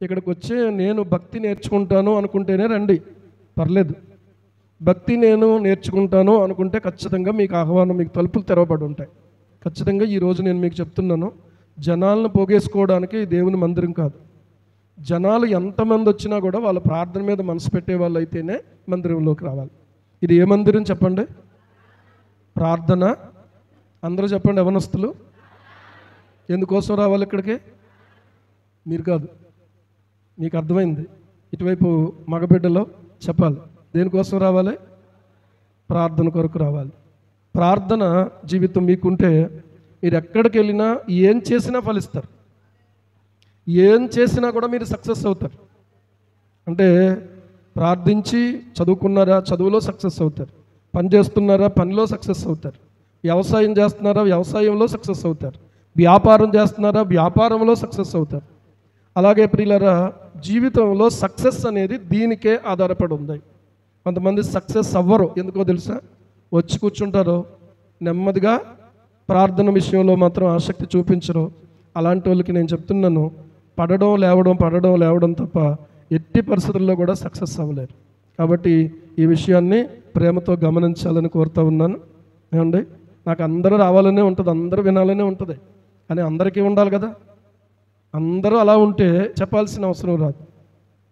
ఇక్కడికి వచ్చి నేను భక్తి నేర్చుకుంటాను అనుకుంటేనే రండి, పర్లేదు. భక్తి నేను నేర్చుకుంటాను అనుకుంటే ఖచ్చితంగా మీకు ఆహ్వానం, మీకు తలుపులు తెరవబడి ఉంటాయి. ఖచ్చితంగా ఈరోజు నేను మీకు చెప్తున్నాను, జనాలను పోగేసుకోవడానికి దేవుని మందిరం కాదు. జనాలు ఎంతమంది వచ్చినా కూడా వాళ్ళ ప్రార్థన మీద మనసు పెట్టే వాళ్ళు అయితేనే మందిరంలోకి రావాలి. ఇది ఏ మందిరం చెప్పండి? ప్రార్థన. అందరూ చెప్పండి యవనస్తులు. ఎందుకోసం రావాలి ఇక్కడికి? మీరు కాదు, మీకు అర్థమైంది. ఇటువైపు మగబిడ్డలో చెప్పాలి, దేనికోసం రావాలి? ప్రార్థన కొరకు రావాలి. ప్రార్థన జీవితం మీకుంటే మీరు ఎక్కడికి వెళ్ళినా ఏం చేసినా ఫలిస్తారు. ఏం చేసినా కూడా మీరు సక్సెస్ అవుతారు. అంటే ప్రార్థించి చదువుకున్నారా, చదువులో సక్సెస్ అవుతారు. పని చేస్తున్నారా, పనిలో సక్సెస్ అవుతారు. వ్యవసాయం చేస్తున్నారా, వ్యవసాయంలో సక్సెస్ అవుతారు. వ్యాపారం చేస్తున్నారా, వ్యాపారంలో సక్సెస్ అవుతారు. అలాగే ప్రియులారా, జీవితంలో సక్సెస్ అనేది దీనికే ఆధారపడి ఉంది. కొంతమంది సక్సెస్ అవ్వరు, ఎందుకో తెలుసా? వచ్చి కూర్చుంటారు, నెమ్మదిగా ప్రార్థన విషయంలో మాత్రం ఆసక్తి చూపించరు. అలాంటి వాళ్ళకి నేను చెప్తున్నాను, పడడం లేవడం తప్ప ఎట్టి పరిస్థితుల్లో కూడా సక్సెస్ అవ్వలేరు. కాబట్టి ఈ విషయాన్ని ప్రేమతో గమనించాలని కోరుతూ ఉన్నాను. ఏమండి, నాకు అందరూ రావాలనే ఉంటుంది, అందరూ వినాలనే ఉంటుంది, కానీ అందరికీ ఉండాలి కదా. అందరూ అలా ఉంటే చెప్పాల్సిన అవసరం రాదు.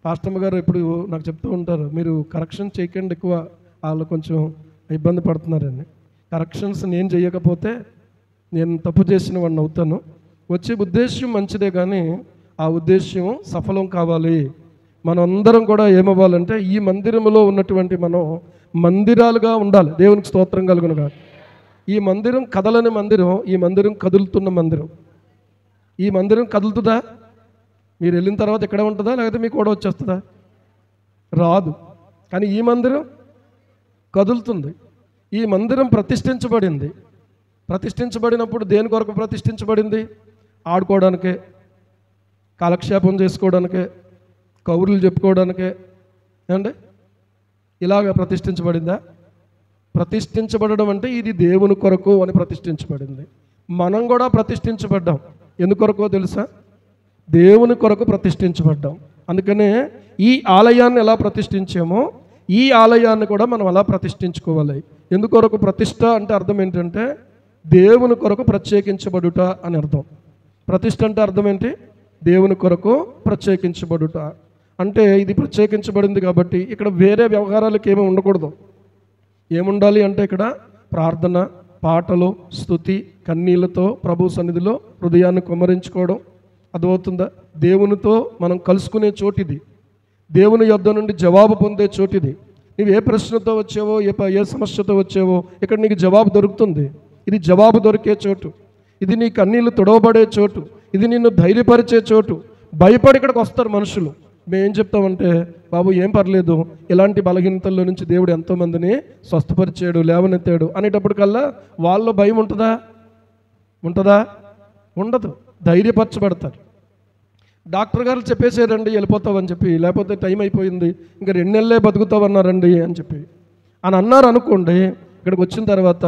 పాస్టమ్మ గారు ఎప్పుడు నాకు చెప్తూ ఉంటారు, మీరు కరెక్షన్ చేయకండి, ఎక్కువ వాళ్ళు కొంచెం ఇబ్బంది పడుతున్నారని. కరెక్షన్స్ నేను చేయకపోతే నేను తప్పు చేసిన వాడిని అవుతాను. వచ్చే ఉద్దేశ్యం మంచిదే, కానీ ఆ ఉద్దేశ్యం సఫలం కావాలి. మనం అందరం కూడా ఏమవ్వాలంటే ఈ మందిరంలో ఉన్నటువంటి మనం మందిరాలుగా ఉండాలి. దేవునికి స్తోత్రం కలుగును గాక. ఈ మందిరం కదలని మందిరం, ఈ మందిరం కదులుతున్న మందిరం. ఈ మందిరం కదులుతుందా? మీరు వెళ్ళిన తర్వాత ఎక్కడ ఉంటుందా, లేకపోతే మీకు కూడా వచ్చేస్తుందా? రాదు. కానీ ఈ మందిరం కదులుతుంది. ఈ మందిరం ప్రతిష్ఠించబడింది. ప్రతిష్ఠించబడినప్పుడు దేని కొరకు ప్రతిష్ఠించబడింది? ఆడుకోవడానికే, కాలక్షేపం చేసుకోవడానికే, కౌరులు చెప్పుకోవడానికే ఏమండి? ఇలాగ ప్రతిష్ఠించబడిందా? ప్రతిష్ఠించబడడం అంటే ఇది దేవుని కొరకు అని ప్రతిష్ఠించబడింది. మనం కూడా ప్రతిష్ఠించబడ్డాం. ఎందుకొరకో తెలుసా? దేవుని కొరకు ప్రతిష్ఠించబడ్డాం. అందుకనే ఈ ఆలయాన్ని ఎలా ప్రతిష్ఠించామో ఈ ఆలయాన్ని కూడా మనం అలా ప్రతిష్ఠించుకోవాలి. ఎందుకొరకు ప్రతిష్ఠ అంటే అర్థం ఏంటంటే దేవుని కొరకు ప్రత్యేకించబడుట అని అర్థం. ప్రతిష్ఠ అంటే అర్థం ఏంటి? దేవుని కొరకు ప్రత్యేకించబడుట. అంటే ఇది ప్రత్యేకించబడింది కాబట్టి ఇక్కడ వేరే వ్యవహారాలకు ఏమీ ఉండకూడదు. ఏముండాలి అంటే ఇక్కడ ప్రార్థన, పాటలు, స్తుతి, కన్నీళ్లతో ప్రభు సన్నిధిలో హృదయాన్ని కుమ్మరించుకోవడం. అర్థమవుతుందా? దేవునితో మనం కలుసుకునే చోటిది, దేవుని యొద్ద నుండి జవాబు పొందే చోటిది. నువ్వు ఏ ప్రశ్నతో వచ్చావో, ఏ సమస్యతో వచ్చావో ఇక్కడ నీకు జవాబు దొరుకుతుంది. ఇది జవాబు దొరికే చోటు, ఇది నీ కన్నీళ్లు తొడవబడే చోటు, ఇది నిన్ను ధైర్యపరిచే చోటు. భయపడి ఇక్కడికి వస్తారు మనుషులు. మేమేం చెప్తామంటే, బాబు ఏం పర్లేదు, ఇలాంటి బలహీనతల్లో నుంచి దేవుడు ఎంతోమందిని స్వస్థపరిచాడు, లేవనెత్తాడు అనేటప్పటికల్లా వాళ్ళలో భయం ఉంటుందా? ఉండదు. ధైర్యపరచబడతారు. డాక్టర్ గారు చెప్పేసారండి వెళ్ళిపోతావని చెప్పి, లేకపోతే టైం అయిపోయింది ఇంకా 2 నెలలే బతుకుతావన్నారండి అని చెప్పి అని అన్నారు అనుకోండి. ఇక్కడికి వచ్చిన తర్వాత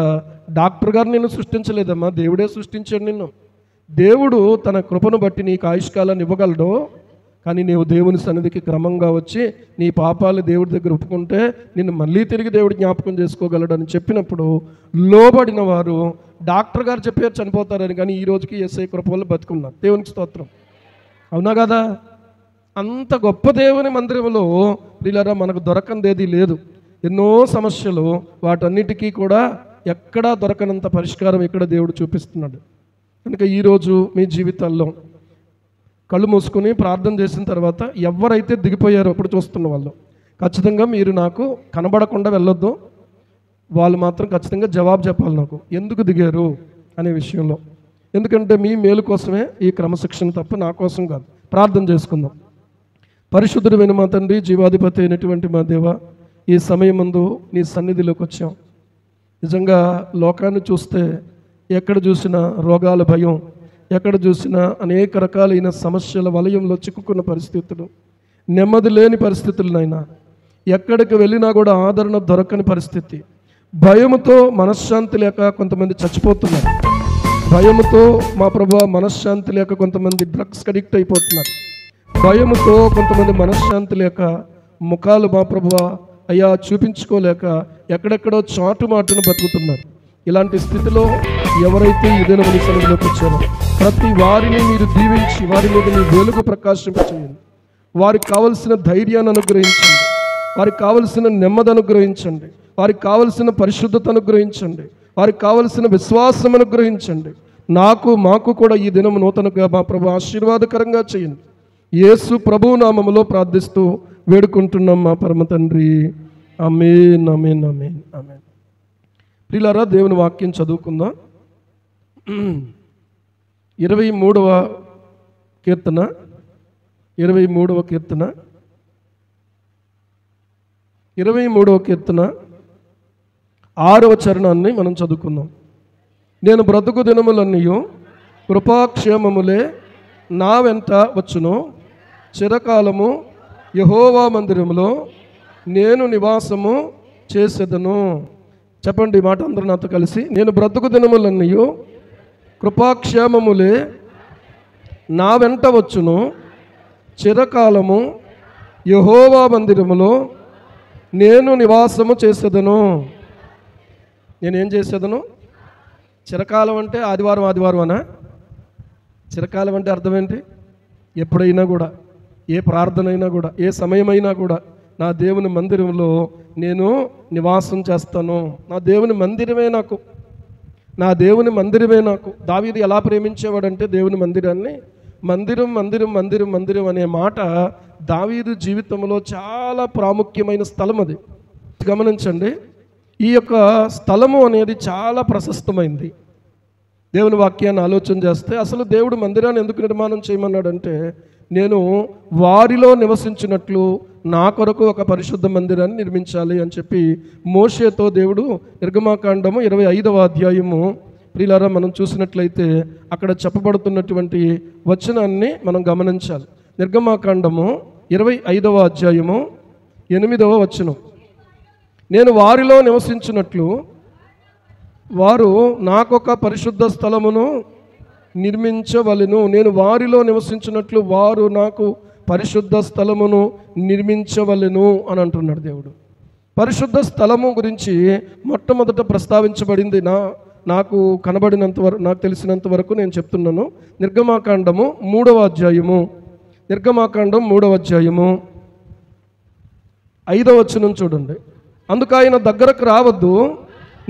డాక్టర్ గారు నిన్ను సృష్టించలేదమ్మా, దేవుడే సృష్టించాడు నిన్ను. దేవుడు తన కృపను బట్టి నీకు ఆయుష్కాలాన్ని ఇవ్వగలడు. కానీ నీవు దేవుని సన్నిధికి క్రమంగా వచ్చి నీ పాపాలు దేవుడి దగ్గర ఒప్పుకుంటే నిన్ను మళ్ళీ తిరిగి దేవుడు జ్ఞాపకం చేసుకోగలడు అని చెప్పినప్పుడు లోబడిన వారు డాక్టర్ గారు చెప్పారు చనిపోతారని, కానీ ఈ రోజుకి యేసయ్య కృప వల్ల బతుకున్నారు. దేవునికి స్తోత్రం. అవునా కదా? అంత గొప్ప దేవుని మందిరంలో ప్రియులారా మనకు దొరకందేది లేదు. ఎన్నో సమస్యలు, వాటన్నిటికీ కూడా ఎక్కడా దొరకనంత పరిష్కారం ఇక్కడ దేవుడు చూపిస్తున్నాడు. కనుక ఈరోజు మీ జీవితాల్లో కళ్ళు మూసుకొని ప్రార్థన చేసిన తర్వాత ఎవరైతే దిగిపోయారో ఇప్పుడు చూస్తున్న వాళ్ళు ఖచ్చితంగా మీరు నాకు కనబడకుండా వెళ్ళొద్దు. వాళ్ళు మాత్రం ఖచ్చితంగా జవాబు చెప్పాలి నాకు, ఎందుకు దిగారు అనే విషయంలో. ఎందుకంటే మీ మేలు కోసమే ఈ క్రమశిక్షణ తప్ప నా కోసం కాదు. ప్రార్థన చేసుకుందాం. పరిశుద్ధుడైన మా తండ్రి, జీవాధిపతి అయినటువంటి మా దేవ, ఈ సమయమందు నీ సన్నిధిలోకి వచ్చాం. నిజంగా లోకాన్ని చూస్తే ఎక్కడ చూసినా రోగాల భయం, ఎక్కడ చూసినా అనేక రకాలైన సమస్యల వలయంలో చిక్కుకున్న పరిస్థితులు, నెమ్మది లేని పరిస్థితులనైనా, ఎక్కడికి వెళ్ళినా కూడా ఆదరణ దొరకని పరిస్థితి, భయముతో మనశ్శాంతి లేక కొంతమంది చచ్చిపోతున్నారు, భయముతో మా ప్రభువా మనశ్శాంతి లేక కొంతమంది డ్రగ్స్కి అడిక్ట్ అయిపోతున్నారు, భయముతో కొంతమంది మనశ్శాంతి లేక ముఖాలు మా ప్రభువా అయ్యా చూపించుకోలేక ఎక్కడెక్కడో చాటుమాటును బతుకుతున్నారు. ఇలాంటి స్థితిలో ఎవరైతే ఈ దినము నీ సన్నిధిలోకి వచ్చారో ప్రతి వారిని మీరు దీవించి వారి మీద మీ వెలుగు ప్రకాశింపచేయండి. వారికి కావలసిన ధైర్యాన్ని అనుగ్రహించండి, వారికి కావలసిన నెమ్మది అనుగ్రహించండి, వారికి కావలసిన పరిశుద్ధత అనుగ్రహించండి, వారికి కావలసిన విశ్వాసం అనుగ్రహించండి. మాకు కూడా ఈ దినము నూతనగా మా ప్రభు ఆశీర్వాదకరంగా చేయండి. యేసు ప్రభువు నామములో ప్రార్థిస్తూ వేడుకుంటున్నాం మా పరమ తండ్రి. ఆమేన్ ఆమేన్ ఆమేన్ ఆమేన్. ప్రియులారా, దేవుని వాక్యం చదువుకుందాం. 23వ కీర్తన 23వ కీర్తన 6వ చరణాన్ని మనం చదువుకుందాం. నేను బ్రతుకు దినములన్నీయు కృపాక్షేమములే నా వెంట వచ్చును, చిరకాలము యెహోవా మందిరములో నేను నివాసము చేసేదను. చెప్పండి ఈ మాట అందరూ నాతో కలిసి. నేను బ్రతుకు దినములన్నీయు కృపాక్షేమములే నా వెంట వచ్చును, చిరకాలము యెహోవా మందిరములో నేను నివాసము చేసేదను. నేనేం చేసేదను? చిరకాలం అంటే ఆదివారం అనా? చిరకాలం అంటే అర్థం ఏంటి? ఎప్పుడైనా కూడా, ఏ ప్రార్థన అయినా కూడా, ఏ సమయమైనా కూడా నా దేవుని మందిరంలో నేను నివాసం చేస్తాను. నా దేవుని మందిరమే నాకు. దావీదు ఎలా ప్రేమించేవాడంటే దేవుని మందిరాన్ని, మందిరం అనే మాట దావీదు జీవితంలో చాలా ప్రాముఖ్యమైన స్థలం. అది గమనించండి. ఈ యొక్క స్థలము అనేది చాలా ప్రశస్తమైంది. దేవుని వాక్యాన్ని ఆలోచన చేస్తే అసలు దేవుడు మందిరాన్ని ఎందుకు నిర్మాణం చేయమన్నాడంటే, నేను వారిలో నివసించినట్లు నా కొరకు ఒక పరిశుద్ధ మందిరాన్ని నిర్మించాలి అని చెప్పి మోషేతో దేవుడు నిర్గమాకాండము 25వ అధ్యాయము ప్రియులారా మనం చూసినట్లయితే అక్కడ చెప్పబడుతున్నటువంటి వచనాన్ని మనం గమనించాలి. నిర్గమాకాండము 25వ అధ్యాయము 8వ వచనం. నేను వారిలో నివసించినట్లు వారు నాకొక పరిశుద్ధ స్థలమును నిర్మించవలెను. నేను వారిలో నివసించినట్లు వారు నాకు పరిశుద్ధ స్థలమును నిర్మించవలెను అని అంటున్నాడు దేవుడు. పరిశుద్ధ స్థలము గురించి మొట్టమొదట ప్రస్తావించబడింది నాకు కనబడినంత వరకు, నాకు తెలిసినంత వరకు నేను చెప్తున్నాను. నిర్గమాకాండము 3వ అధ్యాయము 5వ వచనం చూడండి. అందుకైన దగ్గరకు రావద్దు,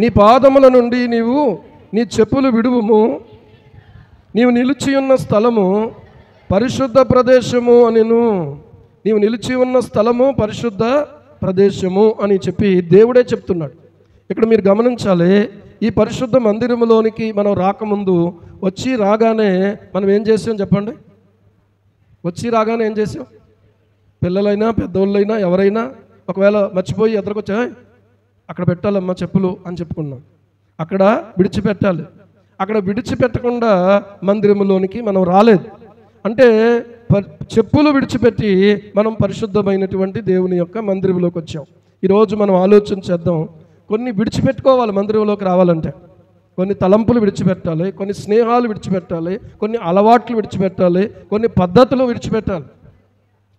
నీ పాదముల నుండి నీవు నీ చెప్పులు విడువుము, నీవు నిలిచి ఉన్న స్థలము పరిశుద్ధ ప్రదేశము అనెను. నీవు నిలిచి ఉన్న స్థలము పరిశుద్ధ ప్రదేశము అని చెప్పి దేవుడే చెప్తున్నాడు. ఇక్కడ మీరు గమనించాలి, ఈ పరిశుద్ధ మందిరములోనికి మనం రాకముందు వచ్చి రాగానే మనం ఏం చేసాం చెప్పండి? వచ్చి రాగానే ఏం చేసాం? పిల్లలైనా పెద్దోళ్ళైనా ఎవరైనా ఒకవేళ మర్చిపోయి ఎదురుకొచ్చా అక్కడ పెట్టాలమ్మా చెప్పులు అని చెప్పుకున్నాం. అక్కడ విడిచిపెట్టాలి. అక్కడ విడిచిపెట్టకుండా మందిరములోనికి మనం రాలేదు. అంటే చెప్పులు విడిచిపెట్టి మనం పరిశుద్ధమైనటువంటి దేవుని యొక్క మందిరంలోకి వచ్చాం. ఈరోజు మనం ఆలోచన చేద్దాం. కొన్ని విడిచిపెట్టుకోవాలి మందిరంలోకి రావాలంటే. కొన్ని తలంపులు విడిచిపెట్టాలి, కొన్ని స్నేహాలు విడిచిపెట్టాలి, కొన్ని అలవాట్లు విడిచిపెట్టాలి, కొన్ని పద్ధతులు విడిచిపెట్టాలి.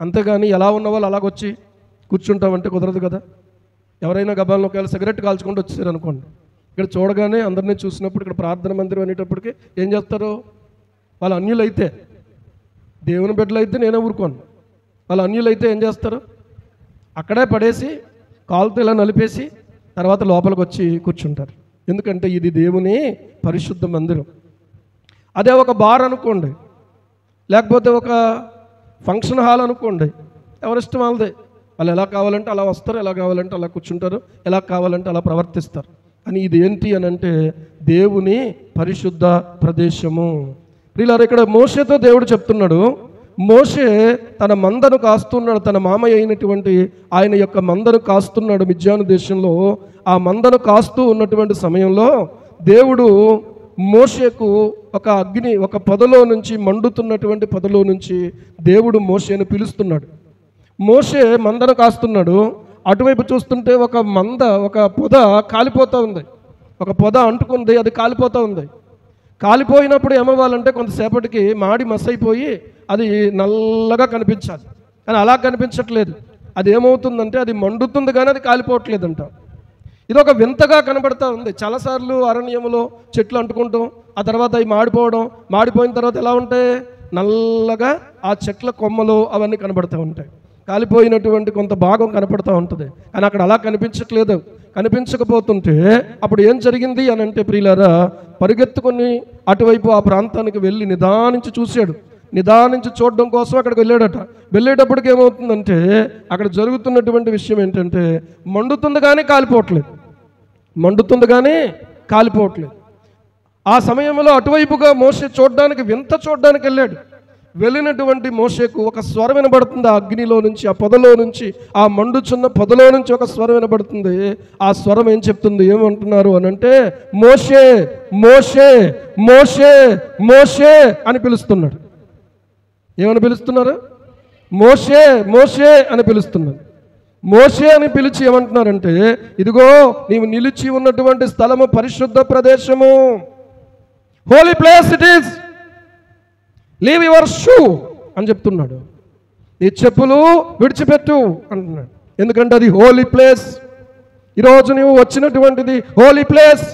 అంతేగాని ఎలా ఉన్న వాళ్ళు అలాగొచ్చి కూర్చుంటామంటే కుదరదు కదా. ఎవరైనా గబాలను ఒకవేళ సిగరెట్ కాల్చుకుంటూ వచ్చారు అనుకోండి, ఇక్కడ చూడగానే అందరినీ చూసినప్పుడు ఇక్కడ ప్రార్థన మందిరం అనేటప్పటికి ఏం చేస్తారు? వాళ్ళ అన్యులైతే, దేవుని బిడ్డలు అయితే నేనే ఊరుకోను. వాళ్ళ అన్యులైతే ఏం చేస్తారు? అక్కడే పడేసి కాలుతో ఇలా నలిపేసి తర్వాత లోపలికి వచ్చి కూర్చుంటారు. ఎందుకంటే ఇది దేవుని పరిశుద్ధ మందిరం. అదే ఒక బార్ అనుకోండి, లేకపోతే ఒక ఫంక్షన్ హాల్ అనుకోండి, ఎవరిష్టం వాళ్ళదే. వాళ్ళు ఎలా కావాలంటే అలా వస్తారు, ఎలా కావాలంటే అలా కూర్చుంటారు, ఎలా కావాలంటే అలా ప్రవర్తిస్తారు. అని ఇది ఏంటి అని అంటే దేవుని పరిశుద్ధ ప్రదేశము. ప్రియులారా, ఇక్కడ మోషేతో దేవుడు చెప్తున్నాడు. మోషే తన మందను కాస్తున్నాడు. తన మామయ్య అయినటువంటి ఆయన యొక్క మందను కాస్తున్నాడు మిద్యాను దేశంలో. ఆ మందను కాస్తూ ఉన్నటువంటి సమయంలో దేవుడు మోషేకు ఒక అగ్ని, ఒక పొదలో నుంచి, మండుతున్నటువంటి పొదలో నుంచి దేవుడు మోషేను పిలుస్తున్నాడు. మోషే మందను కాస్తున్నాడు. అటువైపు చూస్తుంటే ఒక పొద కాలిపోతూ ఉంది. ఒక పొద అంటుకుంది, అది కాలిపోతూ ఉంది. కాలిపోయినప్పుడు ఏమవ్వాలంటే కొంతసేపటికి మాడి మసైపోయి అది నల్లగా కనిపించాలి. కానీ అలా కనిపించట్లేదు. అది ఏమవుతుందంటే అది మండుతుంది కానీ అది కాలిపోవట్లేదంట. ఇది ఒక వింతగా కనబడతా ఉంది. చాలాసార్లు అరణ్యంలో చెట్లు అంటుకుంటాం, ఆ తర్వాత అవి మాడిపోయిన తర్వాత ఎలా ఉంటాయి? నల్లగా ఆ చెట్ల కొమ్మలు అవన్నీ కనబడుతూ ఉంటాయి. కాలిపోయినటువంటి కొంత భాగం కనపడుతూ ఉంటుంది. కానీ అక్కడ అలా కనిపించట్లేదు. కనిపించకపోతుంటే అప్పుడు ఏం జరిగింది అని అంటే ప్రియులారా, పరిగెత్తుకొని అటువైపు ఆ ప్రాంతానికి వెళ్ళి నిదానించి చూశాడు. నిదానించి చూడడం కోసం అక్కడికి వెళ్ళాడట. వెళ్ళేటప్పటికి ఏమవుతుందంటే అక్కడ జరుగుతున్నటువంటి విషయం ఏంటంటే మండుతుంది కానీ కాలిపోవట్లేదు. మండుతుంది కానీ కాలిపోవట్లేదు. ఆ సమయంలో అటువైపుగా మోషే చూడడానికి, వింత చూడడానికి వెళ్ళాడు. వెళ్ళినటువంటి మోషేకు ఒక స్వరం వినబడుతుంది. ఆ అగ్నిలో నుంచి, ఆ పొదలో నుంచి, ఆ మండుచున్న పొదలో నుంచి ఒక స్వరం వినబడుతుంది. ఆ స్వరం ఏం చెప్తుంది? ఏమంటున్నారు అని అంటే, మోషే మోషే మోషే మోషే అని పిలుస్తున్నాడు. ఏమని పిలుస్తున్నారు? మోషే మోషే అని పిలుస్తున్నారు. మోషే అని పిలిచి ఏమంటున్నారంటే, ఇదిగో నీవు నిలిచి ఉన్నటువంటి స్థలము పరిశుద్ధ ప్రదేశము, holy place it is, leave your shoe అని చెప్తున్నాడు. నీ చెప్పులు విడిచిపెట్టు అంటున్నాడు. ఎందుకంటే అది హోలీ ప్లేస్. ఈరోజు నువ్వు వచ్చినటువంటిది హోలీ ప్లేస్.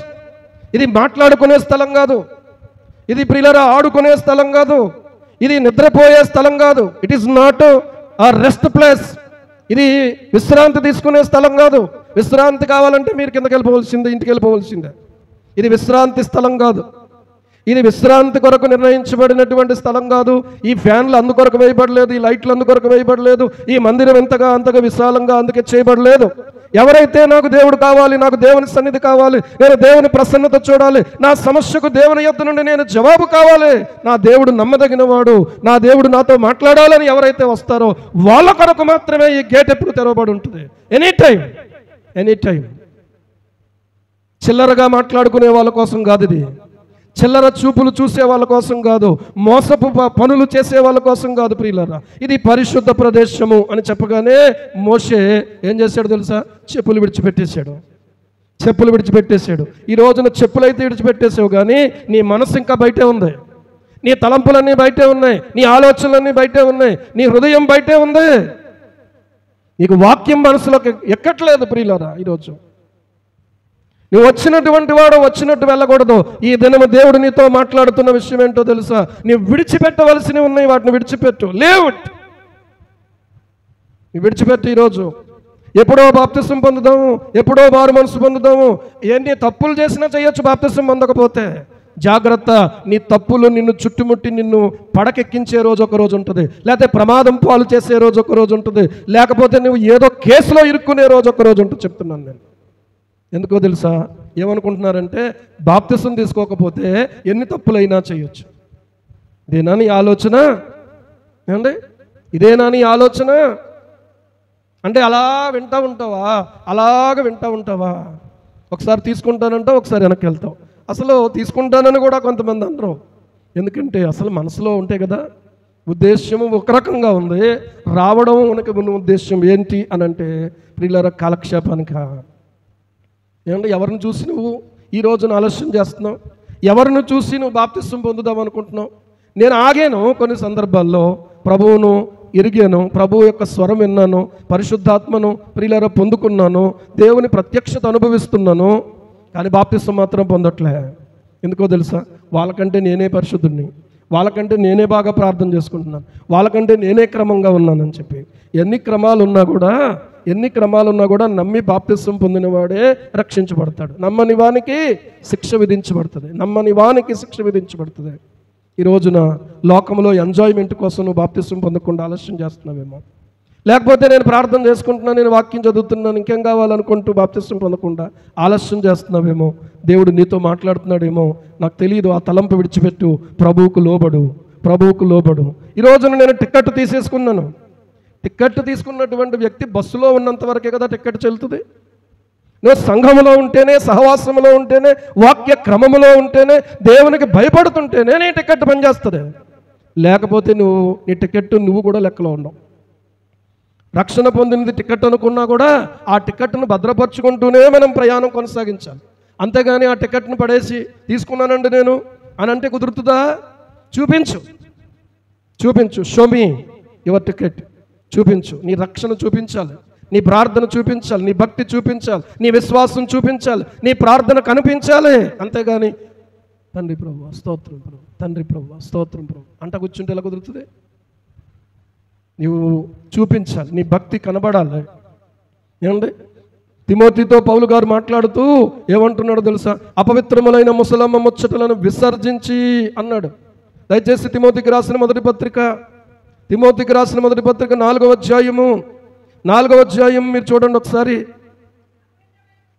ఇది మాట్లాడుకునే స్థలం కాదు. ఇది ప్రియులారా ఆడుకునే స్థలం కాదు. ఇది నిద్రపోయే స్థలం కాదు. ఇట్ ఈస్ నాట్ ఆ రెస్ట్ ప్లేస్. ఇది విశ్రాంతి తీసుకునే స్థలం కాదు. విశ్రాంతి కావాలంటే మీరు కిందకి వెళ్ళిపోవలసిందే, ఇంటికి వెళ్ళిపోవలసిందే. ఇది విశ్రాంతి స్థలం కాదు. ఇది విశ్రాంతి కొరకు నిర్ణయించబడినటువంటి స్థలం కాదు. ఈ ఫ్యాన్లు అందుకొరకు వేయబడలేదు, ఈ లైట్లు అందుకొరకు వేయబడలేదు, ఈ మందిరం అంతగా విశాలంగా అందుకే చేయబడలేదు. ఎవరైతే నాకు దేవుడు కావాలి, నాకు దేవుని సన్నిధి కావాలి, నేను దేవుని ప్రసన్నత చూడాలి, నా సమస్యకు దేవుని యొద్ద నుండి నేను జవాబు కావాలి, నా దేవుడు నమ్మదగిన వాడు, నా దేవుడు నాతో మాట్లాడాలని ఎవరైతే వస్తారో వాళ్ళ కొరకు మాత్రమే ఈ గేట్ ఎప్పుడు తెరవబడి ఉంటుంది. Any time. చిల్లరగా మాట్లాడుకునే వాళ్ళ కోసం కాదు ఇది. చిల్లర చూపులు చూసే వాళ్ళ కోసం కాదు. మోసపు పనులు చేసే వాళ్ళ కోసం కాదు ప్రియులారా. ఇది పరిశుద్ధ ప్రదేశము అని చెప్పగానే మోషే ఏం చేశాడు తెలుసా? చెప్పులు విడిచిపెట్టేశాడు. ఈ రోజున చెప్పులైతే విడిచిపెట్టేసావు కానీ నీ మనసు ఇంకా బయటే ఉంది. నీ తలంపులన్నీ బయటే ఉన్నాయి. నీ ఆలోచనలన్నీ బయటే ఉన్నాయి. నీ హృదయం బయటే ఉంది. నీకు వాక్యం మనసులోకి ఎక్కట్లేదు ప్రియులారా. ఈరోజు నువ్వు వచ్చినటువంటి వాడు వచ్చినట్టు వెళ్ళకూడదు. ఈ దినము దేవుడు నీతో మాట్లాడుతున్న విషయం ఏంటో తెలుసా? నీవు విడిచిపెట్టవలసినవి ఉన్నాయి, వాటిని విడిచిపెట్టు. నువ్వు విడిచిపెట్టు. ఈరోజు ఎప్పుడో బాప్తిసం పొందుదాము, ఎప్పుడో మారు మనసు పొందుదాము. ఎన్ని తప్పులు చేసినా చేయొచ్చు బాప్తిసం పొందకపోతే. జాగ్రత్త, నీ తప్పులు నిన్ను చుట్టుముట్టి నిన్ను పడకెక్కించే రోజు ఒక రోజు ఉంటుంది, లేకపోతే ప్రమాదం పాలు చేసే రోజు ఒక రోజు ఉంటుంది, లేకపోతే నువ్వు ఏదో కేసులో ఇరుక్కునే రోజు ఒక రోజు ఉంటుంది. చెప్తున్నాను నేను. ఎందుకో తెలుసా? ఏమనుకుంటున్నారంటే బాప్తిసం తీసుకోకపోతే ఎన్ని తప్పులైనా చేయొచ్చు. ఇదేనా నీ ఆలోచన? ఏమండి, ఇదేనా నీ ఆలోచన? అంటే అలా వింటూ ఉంటావా? ఒకసారి తీసుకుంటానంటావు, ఒకసారి వెనక్కి వెళ్తావు. అసలు తీసుకుంటానని కూడా కొంతమంది అనరు. ఎందుకంటే అసలు మనసులో ఉంటే కదా. ఉద్దేశ్యము ఒక రకంగా ఉంది, రావడం మనకి ఉన్న ఉద్దేశం ఏంటి అని అంటే ప్రియులారా కాలక్షేపానిక. ఏమంటే ఎవరిని చూసి నువ్వు ఈ రోజున ఆలస్యం చేస్తున్నావు? ఎవరిని చూసి నువ్వు బాప్తిసం పొందుదాం అనుకుంటున్నావు? నేను ఆగాను కొన్ని సందర్భాల్లో, ప్రభువును ఎరిగాను, ప్రభువు యొక్క స్వరం విన్నాను, పరిశుద్ధాత్మను ప్రియులారా పొందుకున్నాను, దేవుని ప్రత్యక్షత అనుభవిస్తున్నాను. కానీ బాప్తిసం మాత్రం పొందట్లే. ఎందుకో తెలుసా? వాళ్ళకంటే నేనే పరిశుద్ధుడిని, వాళ్ళకంటే నేనే బాగా ప్రార్థన చేసుకుంటున్నాను, వాళ్ళకంటే నేనే క్రమంగా ఉన్నానని చెప్పి. ఎన్ని క్రమాలు ఉన్నా కూడా నమ్మి బాప్తిసం పొందినవాడే రక్షించబడతాడు. నమ్మని వానికి శిక్ష విధించబడుతుంది. ఈ రోజున లోకంలో ఎంజాయ్మెంట్ కోసం నువ్వు బాప్తిసం పొందకుండా ఆలస్యం చేస్తున్నావేమో, లేకపోతే నేను ప్రార్థన చేసుకుంటున్నాను, నేను వాక్యం చదువుతున్నాను, ఇంకేం కావాలనుకుంటూ బాప్తిసం పొందకుండా ఆలస్యం చేస్తున్నావేమో. దేవుడు నీతో మాట్లాడుతున్నాడేమో, నాకు తెలియదు. ఆ తలంపు విడిచిపెట్టు, ప్రభువుకు లోబడు. ఈ రోజున నేను టికెట్ తీసేసుకున్నాను. టికెట్ తీసుకున్నటువంటి వ్యక్తి బస్సులో ఉన్నంత వరకే కదా టికెట్ చెల్లుతుంది. నువ్వు సంఘములో ఉంటేనే, సహవాసంలో ఉంటేనే, వాక్య క్రమములో ఉంటేనే, దేవునికి భయపడుతుంటేనే నీ టికెట్ పనిచేస్తుంది. లేకపోతే నీ టికెట్ నువ్వు కూడా లెక్కలో ఉండవు. రక్షణ పొందినది టికెట్ అనుకున్నా కూడా ఆ టికెట్ను భద్రపరుచుకుంటూనే మనం ప్రయాణం కొనసాగించాలి. అంతేగాని ఆ టికెట్ను పడేసి తీసుకున్నానండి నేను అని అంటే కుదురుతుందా? చూపించు, షో మీ యువర్ టికెట్, చూపించు. నీ రక్షణ చూపించాలి, నీ ప్రార్థన చూపించాలి, నీ భక్తి చూపించాలి, నీ విశ్వాసం చూపించాలి, నీ ప్రార్థన కనిపించాలి. అంతేగాని తండ్రి ప్రభువా స్తోత్రం ప్రభు, తండ్రి ప్రభువా స్తోత్రం ప్రభు అంట కూర్చుంటే ఎలా కుదురుతుంది? నీవు చూపించాలి, నీ భక్తి కనబడాలి. ఏమండి, తిమోతితో పౌలు గారు మాట్లాడుతూ ఏమంటున్నాడో తెలుసా? అపవిత్రములైన ముసలమ్మ ముచ్చటలను విసర్జించి అన్నాడు. దయచేసి తిమోతికి రాసిన మొదటి పత్రిక 4వ అధ్యాయం మీరు చూడండి ఒకసారి.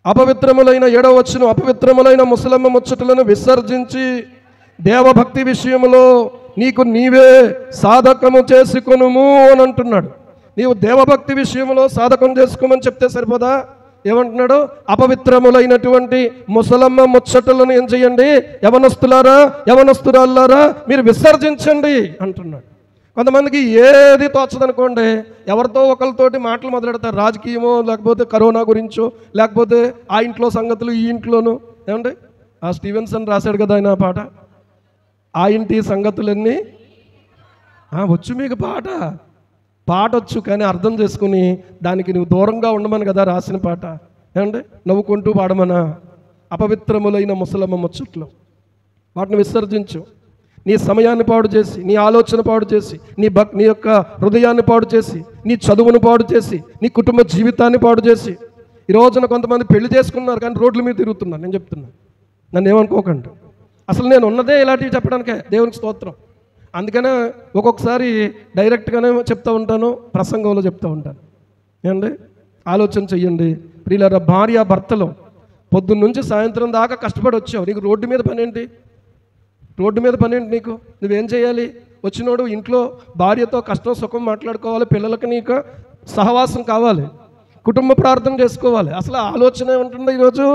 అపవిత్రములైన 7వ వచనం, అపవిత్రములైన ముసలమ్మ ముచ్చటలను విసర్జించి దేవభక్తి విషయంలో నీకు నీవే సాధకము చేసుకొనుము అని అంటున్నాడు. నీవు దేవభక్తి విషయంలో సాధకం చేసుకోమని చెప్తే సరిపోదా? ఏమంటున్నాడు? అపవిత్రములైనటువంటి ముసలమ్మ ముచ్చటలను ఏం చేయండి? యవనస్తురాలారా మీరు విసర్జించండి అంటున్నాడు. కొంతమందికి ఏది తోచదనుకోండి, ఎవరితో ఒకరితోటి మాటలు మొదలెడతారు. రాజకీయమో, లేకపోతే కరోనా గురించో, లేకపోతే ఆ ఇంట్లో సంగతులు, ఈ ఇంట్లోనూ. ఏమండి, ఆ స్టీవెన్సన్ రాశాడు కదా ఆయన పాట, ఆ ఇంటి సంగతులన్నీ వచ్చు. మీకు పాట వచ్చు, కానీ అర్థం చేసుకుని దానికి నువ్వు దూరంగా ఉండమని కదా రాసిన పాట. ఏమండి, నవ్వుకుంటూ పాడమనా? అపవిత్రములైన ముసలమ్మ ముచ్చట్లు వాటిని విసర్జించు. నీ సమయాన్ని పాడు చేసి, నీ ఆలోచన పాడు చేసి, నీ యొక్క హృదయాన్ని పాడు చేసి, నీ చదువును పాడు చేసి, నీ కుటుంబ జీవితాన్ని పాడు చేసి. ఈ రోజున కొంతమంది పెళ్లి చేసుకున్నారు కానీ రోడ్ల మీద తిరుగుతున్నారు. నేను చెప్తున్నాను, నన్ను ఏమనుకోకండి. అసలు నేను ఉన్నదే ఇలాంటివి చెప్పడానికే. దేవునికి స్తోత్రం. అందుకనే ఒక్కొక్కసారి డైరెక్ట్గానే చెప్తూ ఉంటాను, ప్రసంగంలో చెప్తూ ఉంటాను. ఏమండి, ఆలోచన చెయ్యండి ప్రియులారా. భార్య భర్తలో పొద్దున్న నుంచి సాయంత్రం దాకా కష్టపడి వచ్చావు, నీకు రోడ్డు మీద పని ఏంటి? నీకు నువ్వేం చేయాలి? వచ్చినోడు ఇంట్లో భార్యతో కష్టం సుఖం మాట్లాడుకోవాలి, పిల్లలకి నీకు సహవాసం కావాలి, కుటుంబ ప్రార్థన చేసుకోవాలి. అసలు ఆలోచన ఏముంటుంది ఈరోజు?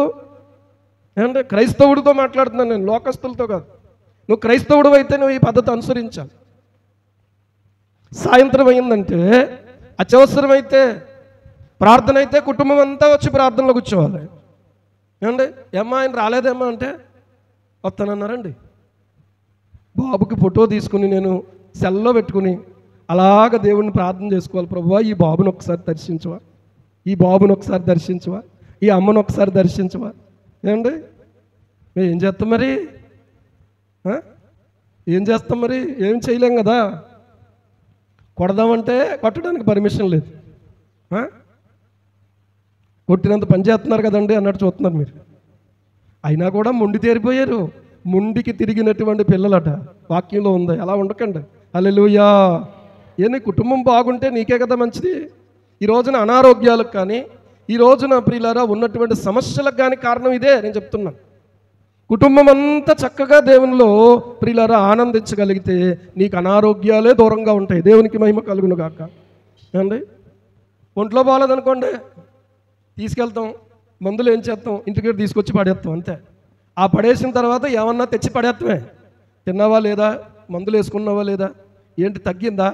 ఏమంటే, క్రైస్తవుడితో మాట్లాడుతున్నాను నేను, లోకస్తులతో కాదు. నువ్వు క్రైస్తవుడు అయితే నువ్వు ఈ పద్ధతి అనుసరించాలి. సాయంత్రం అయిందంటే అత్యవసరమైతే ప్రార్థన అయితే కుటుంబం అంతా వచ్చి ప్రార్థనలో కూర్చోవాలి. ఏమండి, ఏమ్మా ఆయన రాలేదేమ్మా అంటే వస్తానన్నారండి. బాబుకి ఫోటో తీసుకుని నేను సెల్లో పెట్టుకుని అలాగ దేవుణ్ణి ప్రార్థన చేసుకోవాలి. ప్రభువా ఈ బాబుని ఒకసారి దర్శించవా, ఈ బాబుని ఒకసారి దర్శించవా, ఈ అమ్మను ఒకసారి దర్శించవా. ఏమండి, మేము ఏం చేస్తాం మరి? ఏం చేయలేం కదా. కొడదామంటే కొట్టడానికి పర్మిషన్ లేదు. కొట్టినంత పని చేస్తున్నారు కదండి అన్నట్టు చూస్తున్నారు మీరు. అయినా కూడా మొండి తేరిపోయారు. ముండికి తిరిగినటువంటి పిల్లలట వాక్యంలో ఉంది. అలా ఉండకండి. హల్లెలూయా. నీ కుటుంబం బాగుంటే నీకే కదా మంచిది. ఈ రోజున అనారోగ్యాలకు కానీ, ఈ రోజున ప్రియులారా ఉన్నటువంటి సమస్యలకు కానీ కారణం ఇదే. నేను చెప్తున్నాను, కుటుంబం అంతా చక్కగా దేవునిలో ప్రియులారా ఆనందించగలిగితే నీకు అనారోగ్యాలే దూరంగా ఉంటాయి. దేవునికి మహిమ కలుగును గాక. ఏమండి, ఒంట్లో బాగాలేదనుకోండి, తీసుకెళ్తాం, మందులు ఏం చేస్తాం, ఇంటికి తీసుకొచ్చి పడేస్తాం అంతే. ఆ పడేసిన తర్వాత ఏమన్నా తెచ్చి పడేస్తామే. తిన్నావా లేదా, మందులు వేసుకున్నావా లేదా, ఏంటి తగ్గిందా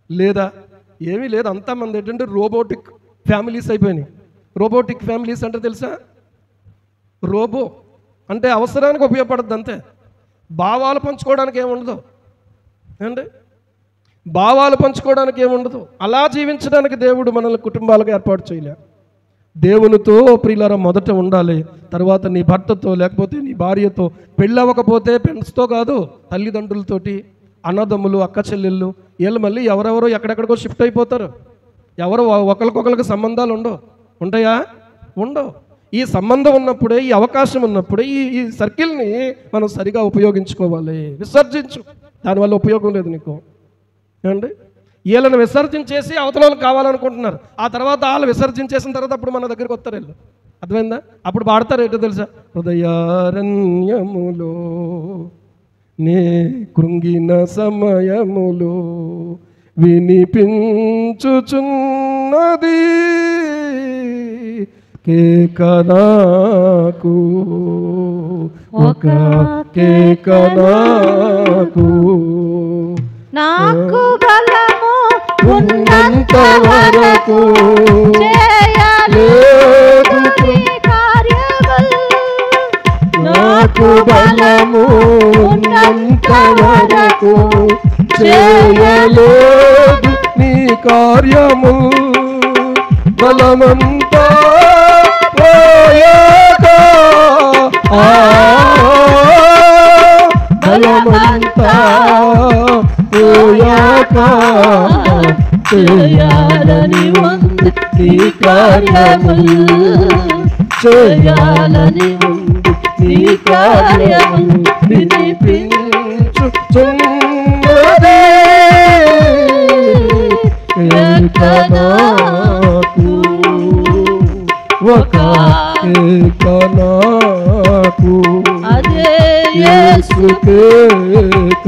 లేదా, ఏమీ లేదు. అంతా మంది ఏంటంటే రోబోటిక్ ఫ్యామిలీస్ అయిపోయినాయి. రోబోటిక్ ఫ్యామిలీస్ అంటే తెలుసా? రోబో అంటే అవసరానికి ఉపయోగపడుతుంది అంతే. భావాలు పంచుకోవడానికి ఏముండదు. ఏమండి, భావాలు పంచుకోవడానికి ఏముండదు. అలా జీవించడానికి దేవుడు మనల్ని కుటుంబాలకు ఏర్పాటు చేయలేదు. దేవునితో ప్రియులారా మొదట ఉండాలి. తర్వాత నీ భర్తతో, లేకపోతే నీ భార్యతో, పెళ్ళి అవ్వకపోతే ఫ్రెండ్స్తో కాదు, తల్లిదండ్రులతోటి, అన్నదమ్ములు, అక్క చెల్లెళ్ళు, వీళ్ళు మళ్ళీ ఎవరెవరో ఎక్కడెక్కడికో షిఫ్ట్ అయిపోతారు. ఎవరో ఒకరికొకరికి సంబంధాలు ఉంటాయా? ఉండవు. ఈ సంబంధం ఉన్నప్పుడే, ఈ అవకాశం ఉన్నప్పుడే ఈ సర్కిల్ని మనం సరిగా ఉపయోగించుకోవాలి. విసర్జించు, దానివల్ల ఉపయోగం లేదు నీకు. ఏమండి, వీళ్ళని విసర్జించేసి అవతల వాళ్ళకి కావాలనుకుంటున్నారు. ఆ తర్వాత వాళ్ళు విసర్జించేసిన తర్వాత అప్పుడు మన దగ్గరికి వస్తారు వీళ్ళు. అర్థమైందా? అప్పుడు పాడతారు ఏంటో తెలుసా? హృదయారణ్యములో నే కృంగిన సమయములో వినిపించుచున్నది కేకనాకు, ఒక కేకనాకు, నాకు బలము ఉన్నంత వరకు చేయలేదు కార్యములు, నాకు నాకు బలము ఉన్నంత వరకు చేయలేదు నీ కార్యము బలమంతా పోయాక బలమంతా పోయాక చేయాలని ఉంది నీ కార్యము చేయాలని ఉంది నీ కార్యము వినిపించుచున్నది ఏకనాకు ఒక ఏకనాకు అదే యేసుకేక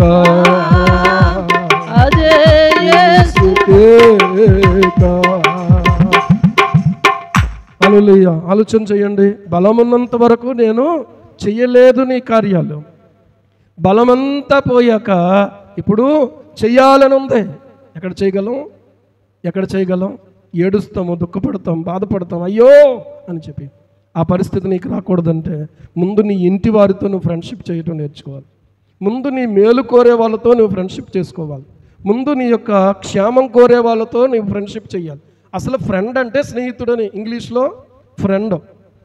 అదే యేసుకేక. హల్లెలూయా. ఆలోచన చేయండి. బలమున్నంత వరకు నేను చెయ్యలేదు నీ కార్యాలు, బలమంతా పోయాక ఇప్పుడు చెయ్యాలని ఉంది. ఎక్కడ చేయగలం? ఎక్కడ చేయగలం? ఏడుస్తాము, దుఃఖపడతాం, బాధపడతాం, అయ్యో అని చెప్పి. ఆ పరిస్థితి నీకు రాకూడదంటే ముందు నీ ఇంటి వారితో నువ్వు ఫ్రెండ్షిప్ చేయటం నేర్చుకోవాలి. ముందు నీ మేలు కోరే వాళ్ళతో నువ్వు ఫ్రెండ్షిప్ చేసుకోవాలి. ముందు నీ యొక్క క్షేమం కోరే వాళ్ళతో నువ్వు ఫ్రెండ్షిప్ చేయాలి. అసలు ఫ్రెండ్ అంటే స్నేహితుడని. ఇంగ్లీష్లో ఫ్రెండ్,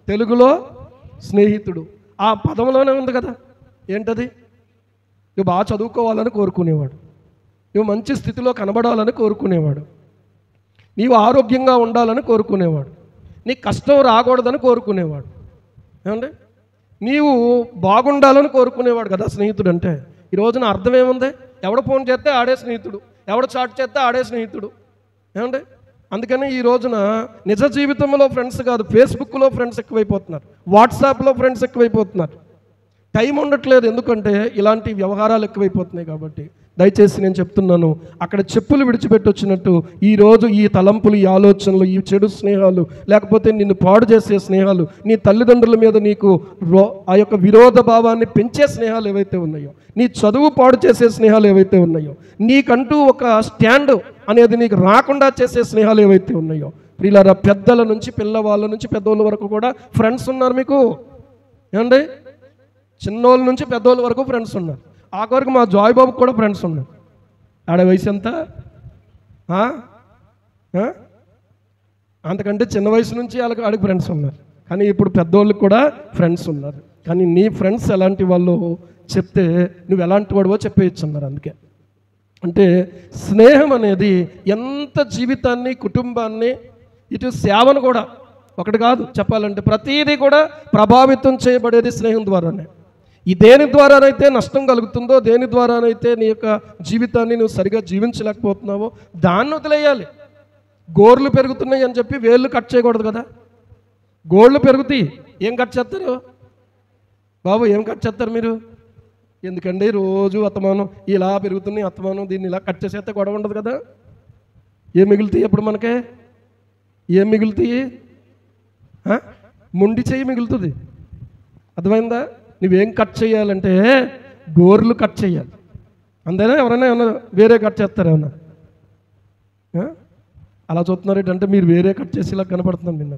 తెలుగులో స్నేహితుడు. ఆ పదంలోనే ఉంది కదా. ఏంటది? నువ్వు బాగా చదువుకోవాలని కోరుకునేవాడు, నువ్వు మంచి స్థితిలో కనబడాలని కోరుకునేవాడు, నీవు ఆరోగ్యంగా ఉండాలని కోరుకునేవాడు, నీకు కష్టం రాకూడదని కోరుకునేవాడు, ఏమండి నీవు బాగుండాలని కోరుకునేవాడు కదా స్నేహితుడు అంటే. ఈ రోజున అర్థం ఏముంది? ఎవడ ఫోన్ చేస్తే ఆడే స్నేహితుడు, ఎవడ చాట్ చేస్తే ఆడే స్నేహితుడు, ఏమండి. అందుకని ఈ రోజున నిజ జీవితంలో ఫ్రెండ్స్ కాదు, ఫేస్బుక్లో ఫ్రెండ్స్ ఎక్కువైపోతున్నారు, వాట్సాప్లో ఫ్రెండ్స్ ఎక్కువైపోతున్నారు. టైం ఉండట్లేదు, ఎందుకంటే ఇలాంటి వ్యవహారాలు ఎక్కువైపోతున్నాయి. కాబట్టి దయచేసి నేను చెప్తున్నాను, అక్కడ చెప్పులు విడిచిపెట్టి వచ్చినట్టు ఈరోజు ఈ తలంపులు, ఈ ఆలోచనలు, ఈ చెడు స్నేహాలు, లేకపోతే నిన్ను పాడు చేసే స్నేహాలు, నీ తల్లిదండ్రుల మీద నీకు ఆ యొక్క విరోధ భావాన్ని పెంచే స్నేహాలు ఏవైతే ఉన్నాయో, నీ చదువు పాడు చేసే స్నేహాలు ఏవైతే ఉన్నాయో, నీకంటూ ఒక స్టాండ్ అనేది నీకు రాకుండా చేసే స్నేహాలు ఏవైతే ఉన్నాయో, ప్రియులారా, పెద్దల నుంచి పిల్లవాళ్ళ నుంచి పెద్దోళ్ళ వరకు కూడా ఫ్రెండ్స్ ఉన్నారు మీకు, ఏమండి. చిన్నోళ్ళ నుంచి పెద్దోళ్ళ వరకు ఫ్రెండ్స్ ఉన్నారు. ఆఖరికి మా జాయ్ బాబుకి కూడా ఫ్రెండ్స్ ఉన్నారు. ఆడ వయసు ఎంత? అంతకంటే చిన్న వయసు నుంచి ఆడికి ఫ్రెండ్స్ ఉన్నారు. కానీ ఇప్పుడు పెద్దోళ్ళకి కూడా ఫ్రెండ్స్ ఉన్నారు. కానీ నీ ఫ్రెండ్స్ ఎలాంటి వాళ్ళు చెప్తే నువ్వు ఎలాంటి వాడివో చెప్పేయచ్చు అన్నారు. అందుకే అంటే స్నేహం అనేది ఎంత జీవితాన్ని, కుటుంబాన్ని, ఇటు సేవను కూడా, ఒకటి కాదు చెప్పాలంటే ప్రతీదీ కూడా ప్రభావితం చేయబడేది స్నేహం ద్వారానే. ఈ దేని ద్వారానైతే నష్టం కలుగుతుందో, దేని ద్వారానైతే నీ యొక్క జీవితాన్ని నువ్వు సరిగా జీవించలేకపోతున్నావో దాన్ని వదిలేయాలి. గోర్లు పెరుగుతున్నాయి అని చెప్పి వేళ్ళు కట్ చేయకూడదు కదా. గోర్లు పెరుగుతాయి, ఏం కట్ చేస్తారు బాబు? ఏం కట్ చేస్తారు మీరు? ఎందుకండి రోజు అత్తమానం ఇలా పెరుగుతున్నాయి, అత్తమానం దీన్ని ఇలా కట్ చేసేస్తే గొడవ ఉండదు కదా. ఏం మిగులుతాయి అప్పుడు మనకే? ఏం మిగులుతాయి? మొండి చెయ్యి మిగులుతుంది. అర్థమైందా? నువ్వేం కట్ చేయాలంటే గోర్లు కట్ చేయాలి, అంతేనా? ఎవరైనా ఏమన్నా వేరే కట్ చేస్తారు? ఏమన్నా అలా చూస్తున్నారు ఏంటంటే మీరు వేరే కట్ చేసేలా కనపడుతున్నాను నిన్న.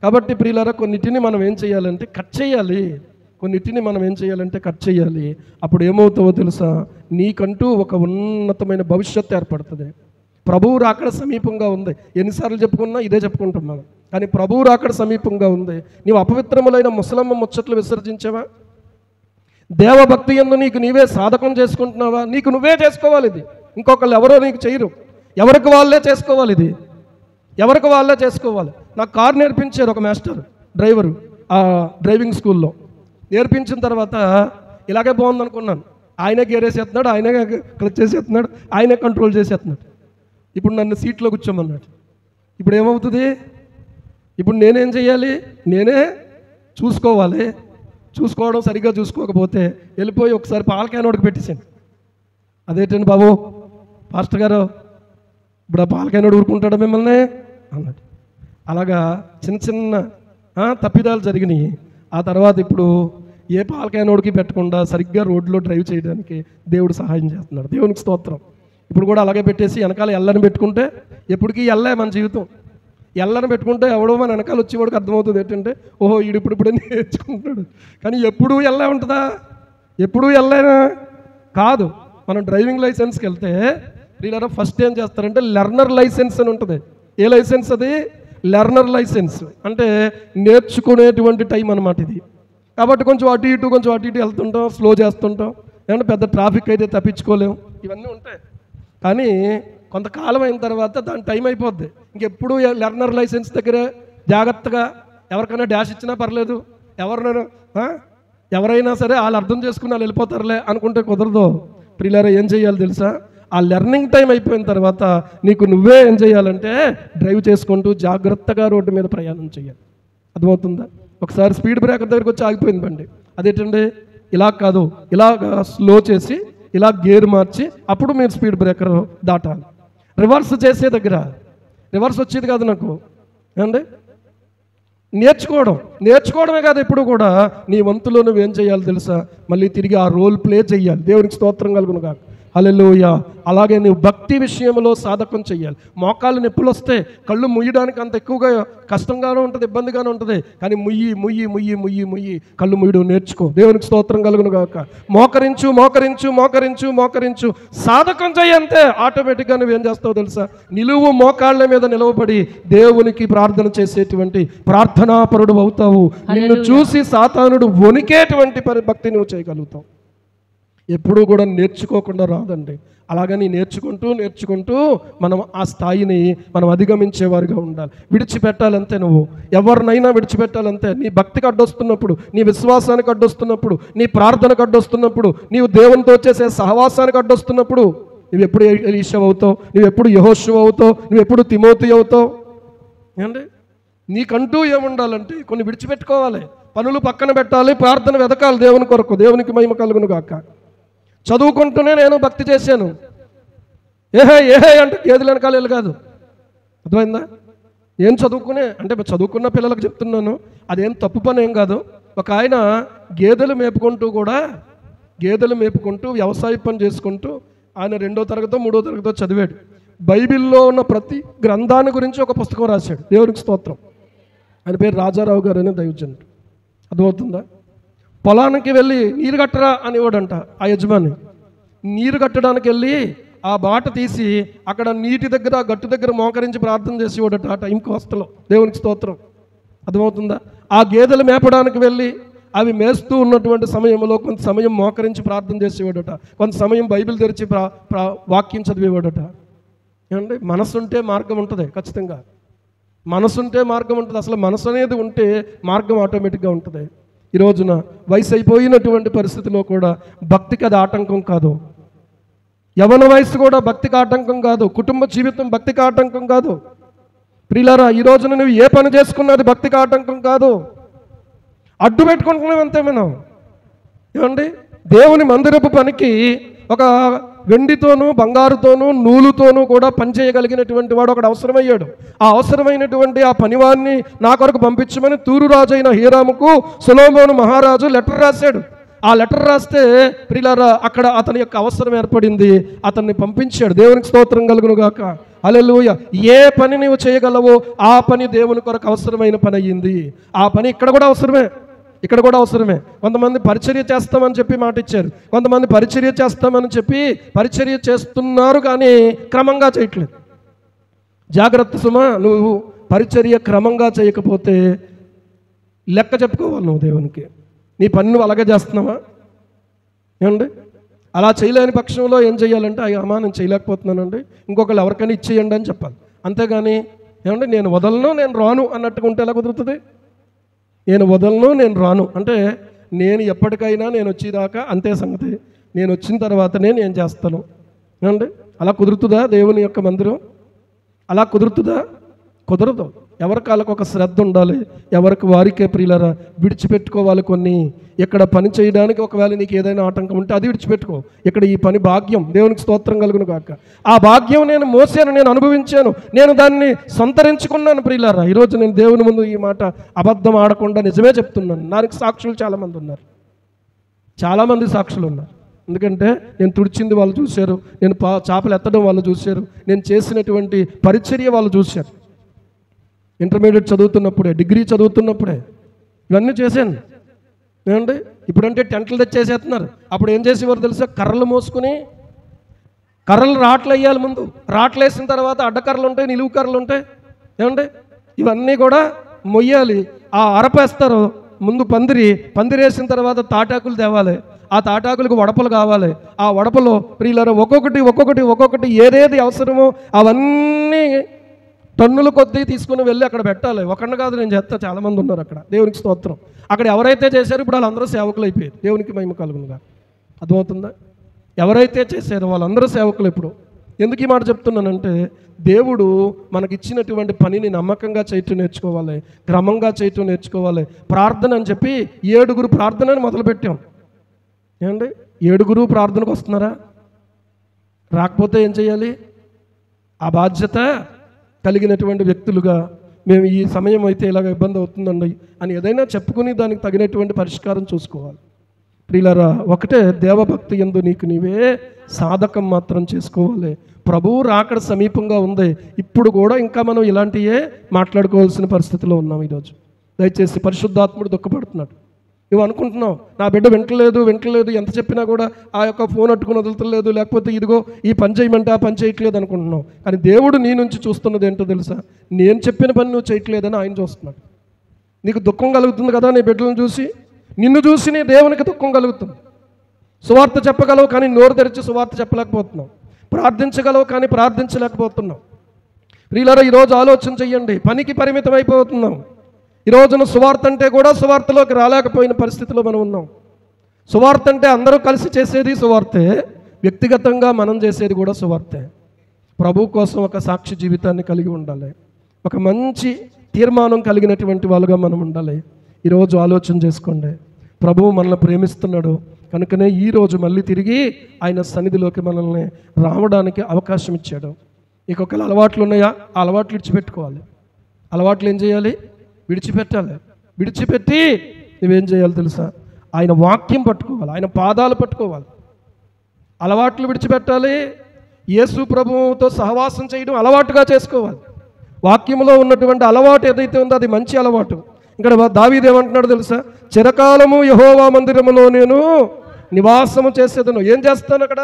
కాబట్టి ప్రియులారా, కొన్నిటిని మనం ఏం చేయాలంటే కట్ చేయాలి, కొన్నిటిని మనం ఏం చేయాలంటే కట్ చేయాలి. అప్పుడు ఏమవుతావో తెలుసా? నీకంటూ ఒక ఉన్నతమైన భవిష్యత్తు ఏర్పడుతుంది. ప్రభువు రాకడ సమీపంగా ఉంది. ఎన్నిసార్లు చెప్పుకున్నా ఇదే చెప్పుకుంటాం మనం. కానీ ప్రభువు రాకడ సమీపంగా ఉంది. నీవు అపవిత్రములైన ముసలమ్మ ముచ్చట్లు విసర్జించావా? దేవభక్తి యందు నీకు నీవే సాధకం చేసుకుంటున్నావా? నీకు నువ్వే చేసుకోవాలి. ఇది ఇంకొకళ్ళు ఎవరో నీకు చేయరు, ఎవరికి వాళ్ళే చేసుకోవాలి. ఇది ఎవరికి వాళ్ళే చేసుకోవాలి. నాకు కారు నేర్పించారు ఒక మాస్టర్, డ్రైవరు, ఆ డ్రైవింగ్ స్కూల్లో. నేర్పించిన తర్వాత ఇలాగే బాగుంది అనుకున్నాను. ఆయనే గేర్ వేసేస్తున్నాడు, ఆయనే క్లచ్ చేసేస్తున్నాడు, ఆయనే కంట్రోల్ చేసేస్తున్నాడు. ఇప్పుడు నన్ను సీట్లో కూర్చోమన్నాడు. ఇప్పుడు ఏమవుతుంది? ఇప్పుడు నేనేం చేయాలి? నేనే చూసుకోవాలి. చూసుకోవడం సరిగ్గా చూసుకోకపోతే వెళ్ళిపోయి ఒకసారి పాల క్యానోడికి పెట్టేసాను. అదేంటండి బాబు పాస్టర్ గారు, ఇప్పుడు ఆ పాల క్యానోడు ఊరుకుంటాడా మిమ్మల్ని అన్నాడు. అలాగా చిన్న చిన్న తప్పిదాలు జరిగినాయి. ఆ తర్వాత ఇప్పుడు ఏ పాల క్యానోడికి పెట్టకుండా సరిగ్గా రోడ్లో డ్రైవ్ చేయడానికి దేవుడు సహాయం చేస్తున్నాడు. దేవునికి స్తోత్రం. ఇప్పుడు కూడా అలాగే పెట్టేసి వెనకాల ఎల్లని పెట్టుకుంటే ఎప్పటికీ ఎల్లే మన జీవితం. ఎల్లని పెట్టుకుంటే ఎవడో మన వెనకాల వచ్చేవాడికి అర్థమవుతుంది ఏంటంటే ఓహో ఇప్పుడే నేర్చుకుంటున్నాడు. కానీ ఎప్పుడూ ఎల్లా ఉంటుందా? ఎప్పుడూ ఎల్లేనా? కాదు. మనం డ్రైవింగ్ లైసెన్స్కి వెళ్తే వీళ్ళ ఫస్ట్ ఏం చేస్తారంటే లెర్నర్ లైసెన్స్ అని ఉంటుంది. ఏ లైసెన్స్ అది? Learner licence. అంటే నేర్చుకునేటువంటి టైం అన్నమాట ఇది. కాబట్టి కొంచెం అటు ఇటు వెళ్తుంటాం, స్లో చేస్తుంటాం, ఏమంటే పెద్ద ట్రాఫిక్ అయితే తప్పించుకోలేము, ఇవన్నీ ఉంటాయి. కానీ కొంతకాలం అయిన తర్వాత దాని టైం అయిపోద్ది. ఇంకెప్పుడు లెర్నర్ లైసెన్స్ దగ్గర జాగ్రత్తగా ఎవరికైనా డాష్ ఇచ్చినా పర్లేదు, ఎవరైనా సరే వాళ్ళు అర్థం చేసుకుని వాళ్ళు వెళ్ళిపోతారులే అనుకుంటే కుదరదు. ప్రియులారా, ఏం చేయాలి తెలుసా? ఆ లెర్నింగ్ టైం అయిపోయిన తర్వాత నీకు నువ్వే ఏం చేయాలంటే డ్రైవ్ చేసుకుంటూ జాగ్రత్తగా రోడ్డు మీద ప్రయాణం చేయాలి. అర్థమవుతుందా? ఒకసారి స్పీడ్ బ్రేకర్ దగ్గరికి వచ్చి ఆగిపోయింది బండి. అదేంటండి, ఇలా కాదు, ఇలా స్లో చేసి ఇలా గేర్ మార్చి అప్పుడు మీరు స్పీడ్ బ్రేకర్ దాటాలి. రివర్స్ చేసే దగ్గర రివర్స్ వచ్చేది కాదు నాకు. ఏమండి, నేర్చుకోవడమే కాదు, ఎప్పుడు కూడా నీ వంతులో నువ్వేం చేయాలి తెలుసా? మళ్ళీ తిరిగి ఆ రోల్ ప్లే చేయాలి. దేవునికి స్తోత్రం కలుగును గాక. హల్లెలూయా. అలాగే నువ్వు భక్తి విషయంలో సాధకం చెయ్యాలి. మోకాళ్ళు నొప్పులు వస్తే కళ్ళు ముయ్యడానికి అంత ఎక్కువగా కష్టంగానే ఉంటుంది, ఇబ్బందిగానే ఉంటుంది. కానీ ముయ్యి కళ్ళు ముయ్యడం నేర్చుకో. దేవునికి స్తోత్రం కలుగును గాక. మోకరించు సాధకం చెయ్యంతే ఆటోమేటిక్గా నువ్వేం చేస్తావు తెలుసా? నిలువు మోకాళ్ళ మీద నిలవబడి దేవునికి ప్రార్థన చేసేటువంటి ప్రార్థనాపరుడు అవుతావు. నిన్ను చూసి సాతానుడు వణికేటువంటి భక్తి నువ్వు చేయగలుగుతావు. ఎప్పుడూ కూడా నేర్చుకోకుండా రాదండి. అలాగని నేర్చుకుంటూ మనం ఆ స్థాయిని మనం అధిగమించేవారిగా ఉండాలి. విడిచిపెట్టాలంతే. నువ్వు ఎవరినైనా విడిచిపెట్టాలంతే. నీ భక్తికి అడ్డొస్తున్నప్పుడు, నీ విశ్వాసానికి అడ్డొస్తున్నప్పుడు, నీ ప్రార్థనకు అడ్డొస్తున్నప్పుడు, నీవు దేవునితో చేసే సహవాసానికి అడ్డొస్తున్నప్పుడు నువ్వు ఎప్పుడు ఎలీషా అవుతావు, నువ్వు ఎప్పుడు యెహోషువ అవుతావు, నువ్వు ఎప్పుడు తిమోతి అవుతావు? ఏమండి, నీకంటూ ఏముండాలంటే కొన్ని విడిచిపెట్టుకోవాలి. పనులు పక్కన పెట్టాలి, ప్రార్థన వెతకాలి దేవుని కొరకు. దేవునికి మహిమ కలుగును గాక. చదువుకుంటూనే నేను భక్తి చేశాను. ఏహే అంటే గేదెలు వెనకాల కాదు. అర్థమైందా? నేను చదువుకున్న పిల్లలకు చెప్తున్నాను, అదేం తప్పు పని ఏం కాదు. ఒక ఆయన గేదెలు మేపుకుంటూ వ్యవసాయ పని చేసుకుంటూ ఆయన 2వ తరగతో 3వ తరగతో చదివాడు. బైబిల్లో ఉన్న ప్రతి గ్రంథాన్ని గురించి ఒక పుస్తకం రాశాడు. దేవునికి స్తోత్రం. ఆయన పేరు రాజారావు గారు అనే దైవజనుడు. అర్థమవుతుందా? పొలానికి వెళ్ళి నీరు కట్టరా అనేవాడంట ఆ యజమాని. నీరు కట్టడానికి వెళ్ళి ఆ బాట తీసి అక్కడ నీటి దగ్గర గట్టు దగ్గర మోకరించి ప్రార్థన చేసేవాడట ఆ టైంకి వస్తలో. దేవునికి స్తోత్రం. అర్థమవుతుందా? ఆ గేదెలు మేపడానికి వెళ్ళి అవి మేస్తూ ఉన్నటువంటి సమయంలో కొంత సమయం మోకరించి ప్రార్థన చేసేవాడట, కొంత సమయం బైబిల్ తెరిచి వాక్యం చదివేవాడట. ఏమంటే మనసుంటే మార్గం ఉంటుంది. ఖచ్చితంగా మనసుంటే మార్గం ఉంటుంది. అసలు మనసు అనేది ఉంటే మార్గం ఆటోమేటిక్గా ఉంటుంది. ఈ రోజున వయసు అయిపోయినటువంటి పరిస్థితిలో కూడా భక్తికి అది ఆటంకం కాదు. యవ్వన వయసు కూడా భక్తికి ఆటంకం కాదు. కుటుంబ జీవితం భక్తికి ఆటంకం కాదు. ప్రియులారా, ఈ రోజున నువ్వు ఏ పని చేసుకున్నది భక్తికి ఆటంకం కాదు. అడ్డు పెట్టుకుంటున్నాం అంతే మనం. ఏమండి, దేవుని మందిరపు పనికి ఒక వెండితోనూ బంగారుతోనూ నూలుతోనూ కూడా పనిచేయగలిగినటువంటి వాడు ఒకడు అవసరమయ్యాడు. ఆ అవసరమైనటువంటి ఆ పనివాడిని నా కొరకు పంపించమని తూరు రాజు అయిన హీరాముకు సొలొమోను మహారాజు లెటర్ రాశాడు. ఆ లెటర్ రాస్తే ప్రియులారా అక్కడ అతని యొక్క అవసరం ఏర్పడింది. అతన్ని పంపించాడు. దేవునికి స్తోత్రం కలుగును గాక. హల్లెలూయా. ఏ పని నీవు చేయగలవో ఆ పని దేవుని కొరకు అవసరమైన పని అయ్యింది. ఆ పని ఇక్కడ కూడా అవసరమే. కొంతమంది పరిచర్య చేస్తామని చెప్పి మాట ఇచ్చారు. కొంతమంది పరిచర్య చేస్తామని చెప్పి పరిచర్య చేస్తున్నారు, కానీ క్రమంగా చేయట్లేదు. జాగ్రత్త సుమా. నువ్వు పరిచర్య క్రమంగా చేయకపోతే లెక్క చెప్పుకోవాలి నువ్వు దేవునికి. నీ పని నువ్వు అలాగే చేస్తున్నావా? ఏమండి, అలా చేయలేని పక్షంలో ఏం చేయాలంటే అమ్మా నేను చేయలేకపోతున్నానండి, ఇంకొకళ్ళు ఎవరికైనా ఇచ్చేయండి అని చెప్పాలి. అంతేగాని ఏమంటే నేను వదలను నేను రాను అన్నట్టుగా ఉంటే ఎలా కుదురుతుంది? నేను వదలను నేను రాను అంటే నేను ఎప్పటికైనా నేను వచ్చేదాకా అంతే సంగతి. నేను వచ్చిన తర్వాతనే నేను చేస్తాను. ఏమండి, అలా కుదురుతుందా? దేవుని యొక్క మందిరం అలా కుదురుతుందా? కుదరదు. ఎవరికి వాళ్ళకు ఒక శ్రద్ధ ఉండాలి. ఎవరికి వారికే ప్రియులరా విడిచిపెట్టుకోవాలి. కొన్ని ఇక్కడ పని చేయడానికి ఒకవేళ నీకు ఏదైనా ఆటంకం ఉంటే అది విడిచిపెట్టుకో. ఇక్కడ ఈ పని భాగ్యం. దేవునికి స్తోత్రం కలుగును గాక. ఆ భాగ్యం నేను మోసాను, నేను అనుభవించాను, నేను దాన్ని సంతరించుకున్నాను ప్రియులారా. ఈరోజు నేను దేవుని ముందు ఈ మాట అబద్ధం ఆడకుండా నిజమే చెప్తున్నాను. నాకు సాక్షులు చాలామంది ఉన్నారు. ఎందుకంటే నేను తుడిచింది వాళ్ళు చూశారు, నేను చేపలు ఎత్తడం వాళ్ళు చూశారు, నేను చేసినటువంటి పరిచర్య వాళ్ళు చూశారు. ఇంటర్మీడియట్ చదువుతున్నప్పుడే, డిగ్రీ చదువుతున్నప్పుడే ఇవన్నీ చేశాను. ఏమండి ఇప్పుడంటే టెంట్లు తెచ్చేసేస్తున్నారు. అప్పుడు ఏం చేసేవారు తెలుసా? కర్రలు మోసుకుని, కర్రలు రాట్లు వేయాలి. ముందు రాట్లు వేసిన తర్వాత అడ్డకర్రలు ఉంటాయి, నిలువు కర్రలు ఉంటాయి. ఏమండి ఇవన్నీ కూడా మొయ్యాలి. ఆ అరపేస్తారు ముందు పందిరి వేసిన తర్వాత తాటాకులు తేవాలి. ఆ తాటాకులకు వడపలు కావాలి. ఆ వడపలో ప్రియులారా ఒక్కొక్కటి ఏదేది అవసరమో అవన్నీ టన్నుల కొద్దీ తీసుకుని వెళ్ళి అక్కడ పెట్టాలి. ఒకరిని కాదు, నేను చేస్తా, చాలామంది ఉన్నారు అక్కడ. దేవునికి స్తోత్రం. అక్కడ ఎవరైతే చేశారో ఇప్పుడు వాళ్ళందరూ సేవకులు అయిపోయారు. దేవునికి మహిమ కలుగునుగా. అర్థమవుతుందా? ఎవరైతే చేశారో వాళ్ళందరూ సేవకులు. ఇప్పుడు ఎందుకు ఈ మాట చెప్తున్నానంటే, దేవుడు మనకిచ్చినటువంటి పనిని నమ్మకంగా చేయటం నేర్చుకోవాలి, క్రమంగా చేయటం నేర్చుకోవాలి. ప్రార్థన అని చెప్పి 7 ప్రార్థనని మొదలుపెట్టాం. ఏమండి 7 ప్రార్థనకు వస్తున్నారా? రాకపోతే ఏం చేయాలి? ఆ బాధ్యత కలిగినటువంటి వ్యక్తులుగా మేము ఈ సమయం అయితే ఇలాగ ఇబ్బంది అవుతుందండి అని ఏదైనా చెప్పుకుని దానికి తగినటువంటి పరిష్కారం చూసుకోవాలి. ప్రియులారా, ఒకటే దేవభక్తి యందు నీకు నీవే సాధకం మాత్రం చేసుకోవాలి. ప్రభువు రాకడ సమీపంగా ఉంది. ఇప్పుడు కూడా ఇంకా మనం ఇలాంటివే మాట్లాడుకోవాల్సిన పరిస్థితిలో ఉన్నాం ఈరోజు. దయచేసి పరిశుద్ధాత్ముడు దుఃఖపడుతున్నాడు. నువ్వు అనుకుంటున్నావు నా బిడ్డ వింటలేదు, ఎంత చెప్పినా కూడా ఆ యొక్క ఫోన్ అట్టుకుని వదులుతలేదు, లేకపోతే ఇదిగో ఈ పని చేయమంటే ఆ పని చేయట్లేదు అనుకుంటున్నావు. కానీ దేవుడు నీ నుంచి చూస్తున్నది ఏంటో తెలుసా? నేను చెప్పిన పని నువ్వు చేయట్లేదని ఆయన చూస్తున్నాడు. నీకు దుఃఖం కలుగుతుంది కదా నీ బిడ్డలను చూసి, నిన్ను చూసి నీ దేవునికి దుఃఖం కలుగుతుంది. సువార్త చెప్పగలవు కానీ నోరు తెరిచి సువార్త చెప్పలేకపోతున్నావు. ప్రార్థించగలవు కానీ ప్రార్థించలేకపోతున్నావు. ప్రియులారా, ఈరోజు ఆలోచన చెయ్యండి. పనికి పరిమితం అయిపోతున్నాం. ఈ రోజున సువార్త అంటే కూడా సువార్తలోకి రాలేకపోయిన పరిస్థితిలో మనం ఉన్నాం. సువార్త అంటే అందరూ కలిసి చేసేది సువార్తే, వ్యక్తిగతంగా మనం చేసేది కూడా సువార్తే. ప్రభు కోసం ఒక సాక్షి జీవితాన్ని కలిగి ఉండాలి. ఒక మంచి తీర్మానం కలిగినటువంటి వాళ్ళుగా మనం ఉండాలి. ఈరోజు ఆలోచన చేసుకోండి. ప్రభువు మనల్ని ప్రేమిస్తున్నాడు కనుకనే ఈరోజు మళ్ళీ తిరిగి ఆయన సన్నిధిలోకి మనల్ని రావడానికి అవకాశం ఇచ్చాడు. నీకు ఒకవేళ అలవాట్లు ఉన్నాయా? ఆ అలవాట్లు విడిచిపెట్టుకోవాలి. అలవాట్లు ఏం చేయాలి? విడిచిపెట్టాలి. విడిచిపెట్టి నువ్వేం చేయాలి తెలుసా? ఆయన వాక్యం పట్టుకోవాలి, ఆయన పాదాలు పట్టుకోవాలి. అలవాట్లు విడిచిపెట్టాలి. యేసు ప్రభువుతో సహవాసం చేయడం అలవాటుగా చేసుకోవాలి. వాక్యంలో ఉన్నటువంటి అలవాటు ఏదైతే ఉందో అది మంచి అలవాటు. ఇక్కడ దావీదు ఏమంటున్నాడు తెలుసా? చిరకాలము యెహోవా మందిరములో నేను నివాసము చేసేదను. ఏం చేస్తాను అక్కడ?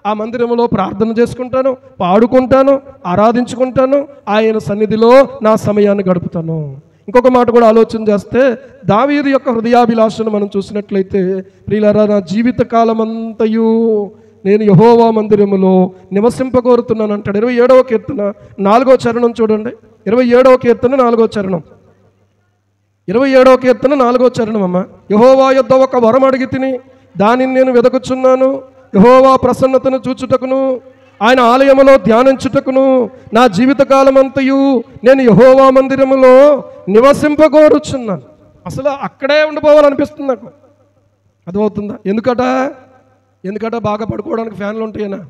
ఆ మందిరములో ప్రార్థన చేసుకుంటాను, పాడుకుంటాను, ఆరాధించుకుంటాను, ఆయన సన్నిధిలో నా సమయాన్ని గడుపుతాను. ఇంకొక మాట కూడా ఆలోచన చేస్తే దావీదు యొక్క హృదయాభిలాషను మనం చూసినట్లయితే, ప్రియులారా, నా జీవిత కాలమంతయు నేను యెహోవా మందిరములో నివసింపగోరుతున్నాను అంటాడు. 27వ కీర్తన 4వ చరణం చూడండి. 27వ కీర్తన 4వ చరణం. 27వ కీర్తన 4వ చరణం అమ్మ. యెహోవా యొద్ద ఒక వరం అడిగి తిని దానిని నేను వెదకుచున్నాను. యెహోవా ప్రసన్నతను చూచుటకును ఆయన ఆలయములో ధ్యానించుటకును నా జీవితకాలమంతయు నేను యెహోవా మందిరములో నివసింపగోరుచున్నాను. అసలు అక్కడే ఉండిపోవాలనిపిస్తుంది నాకు. అర్థమవుతుందా? ఎందుకట బాగా పడుకోవడానికి ఫ్యాన్లు ఉంటాయనా?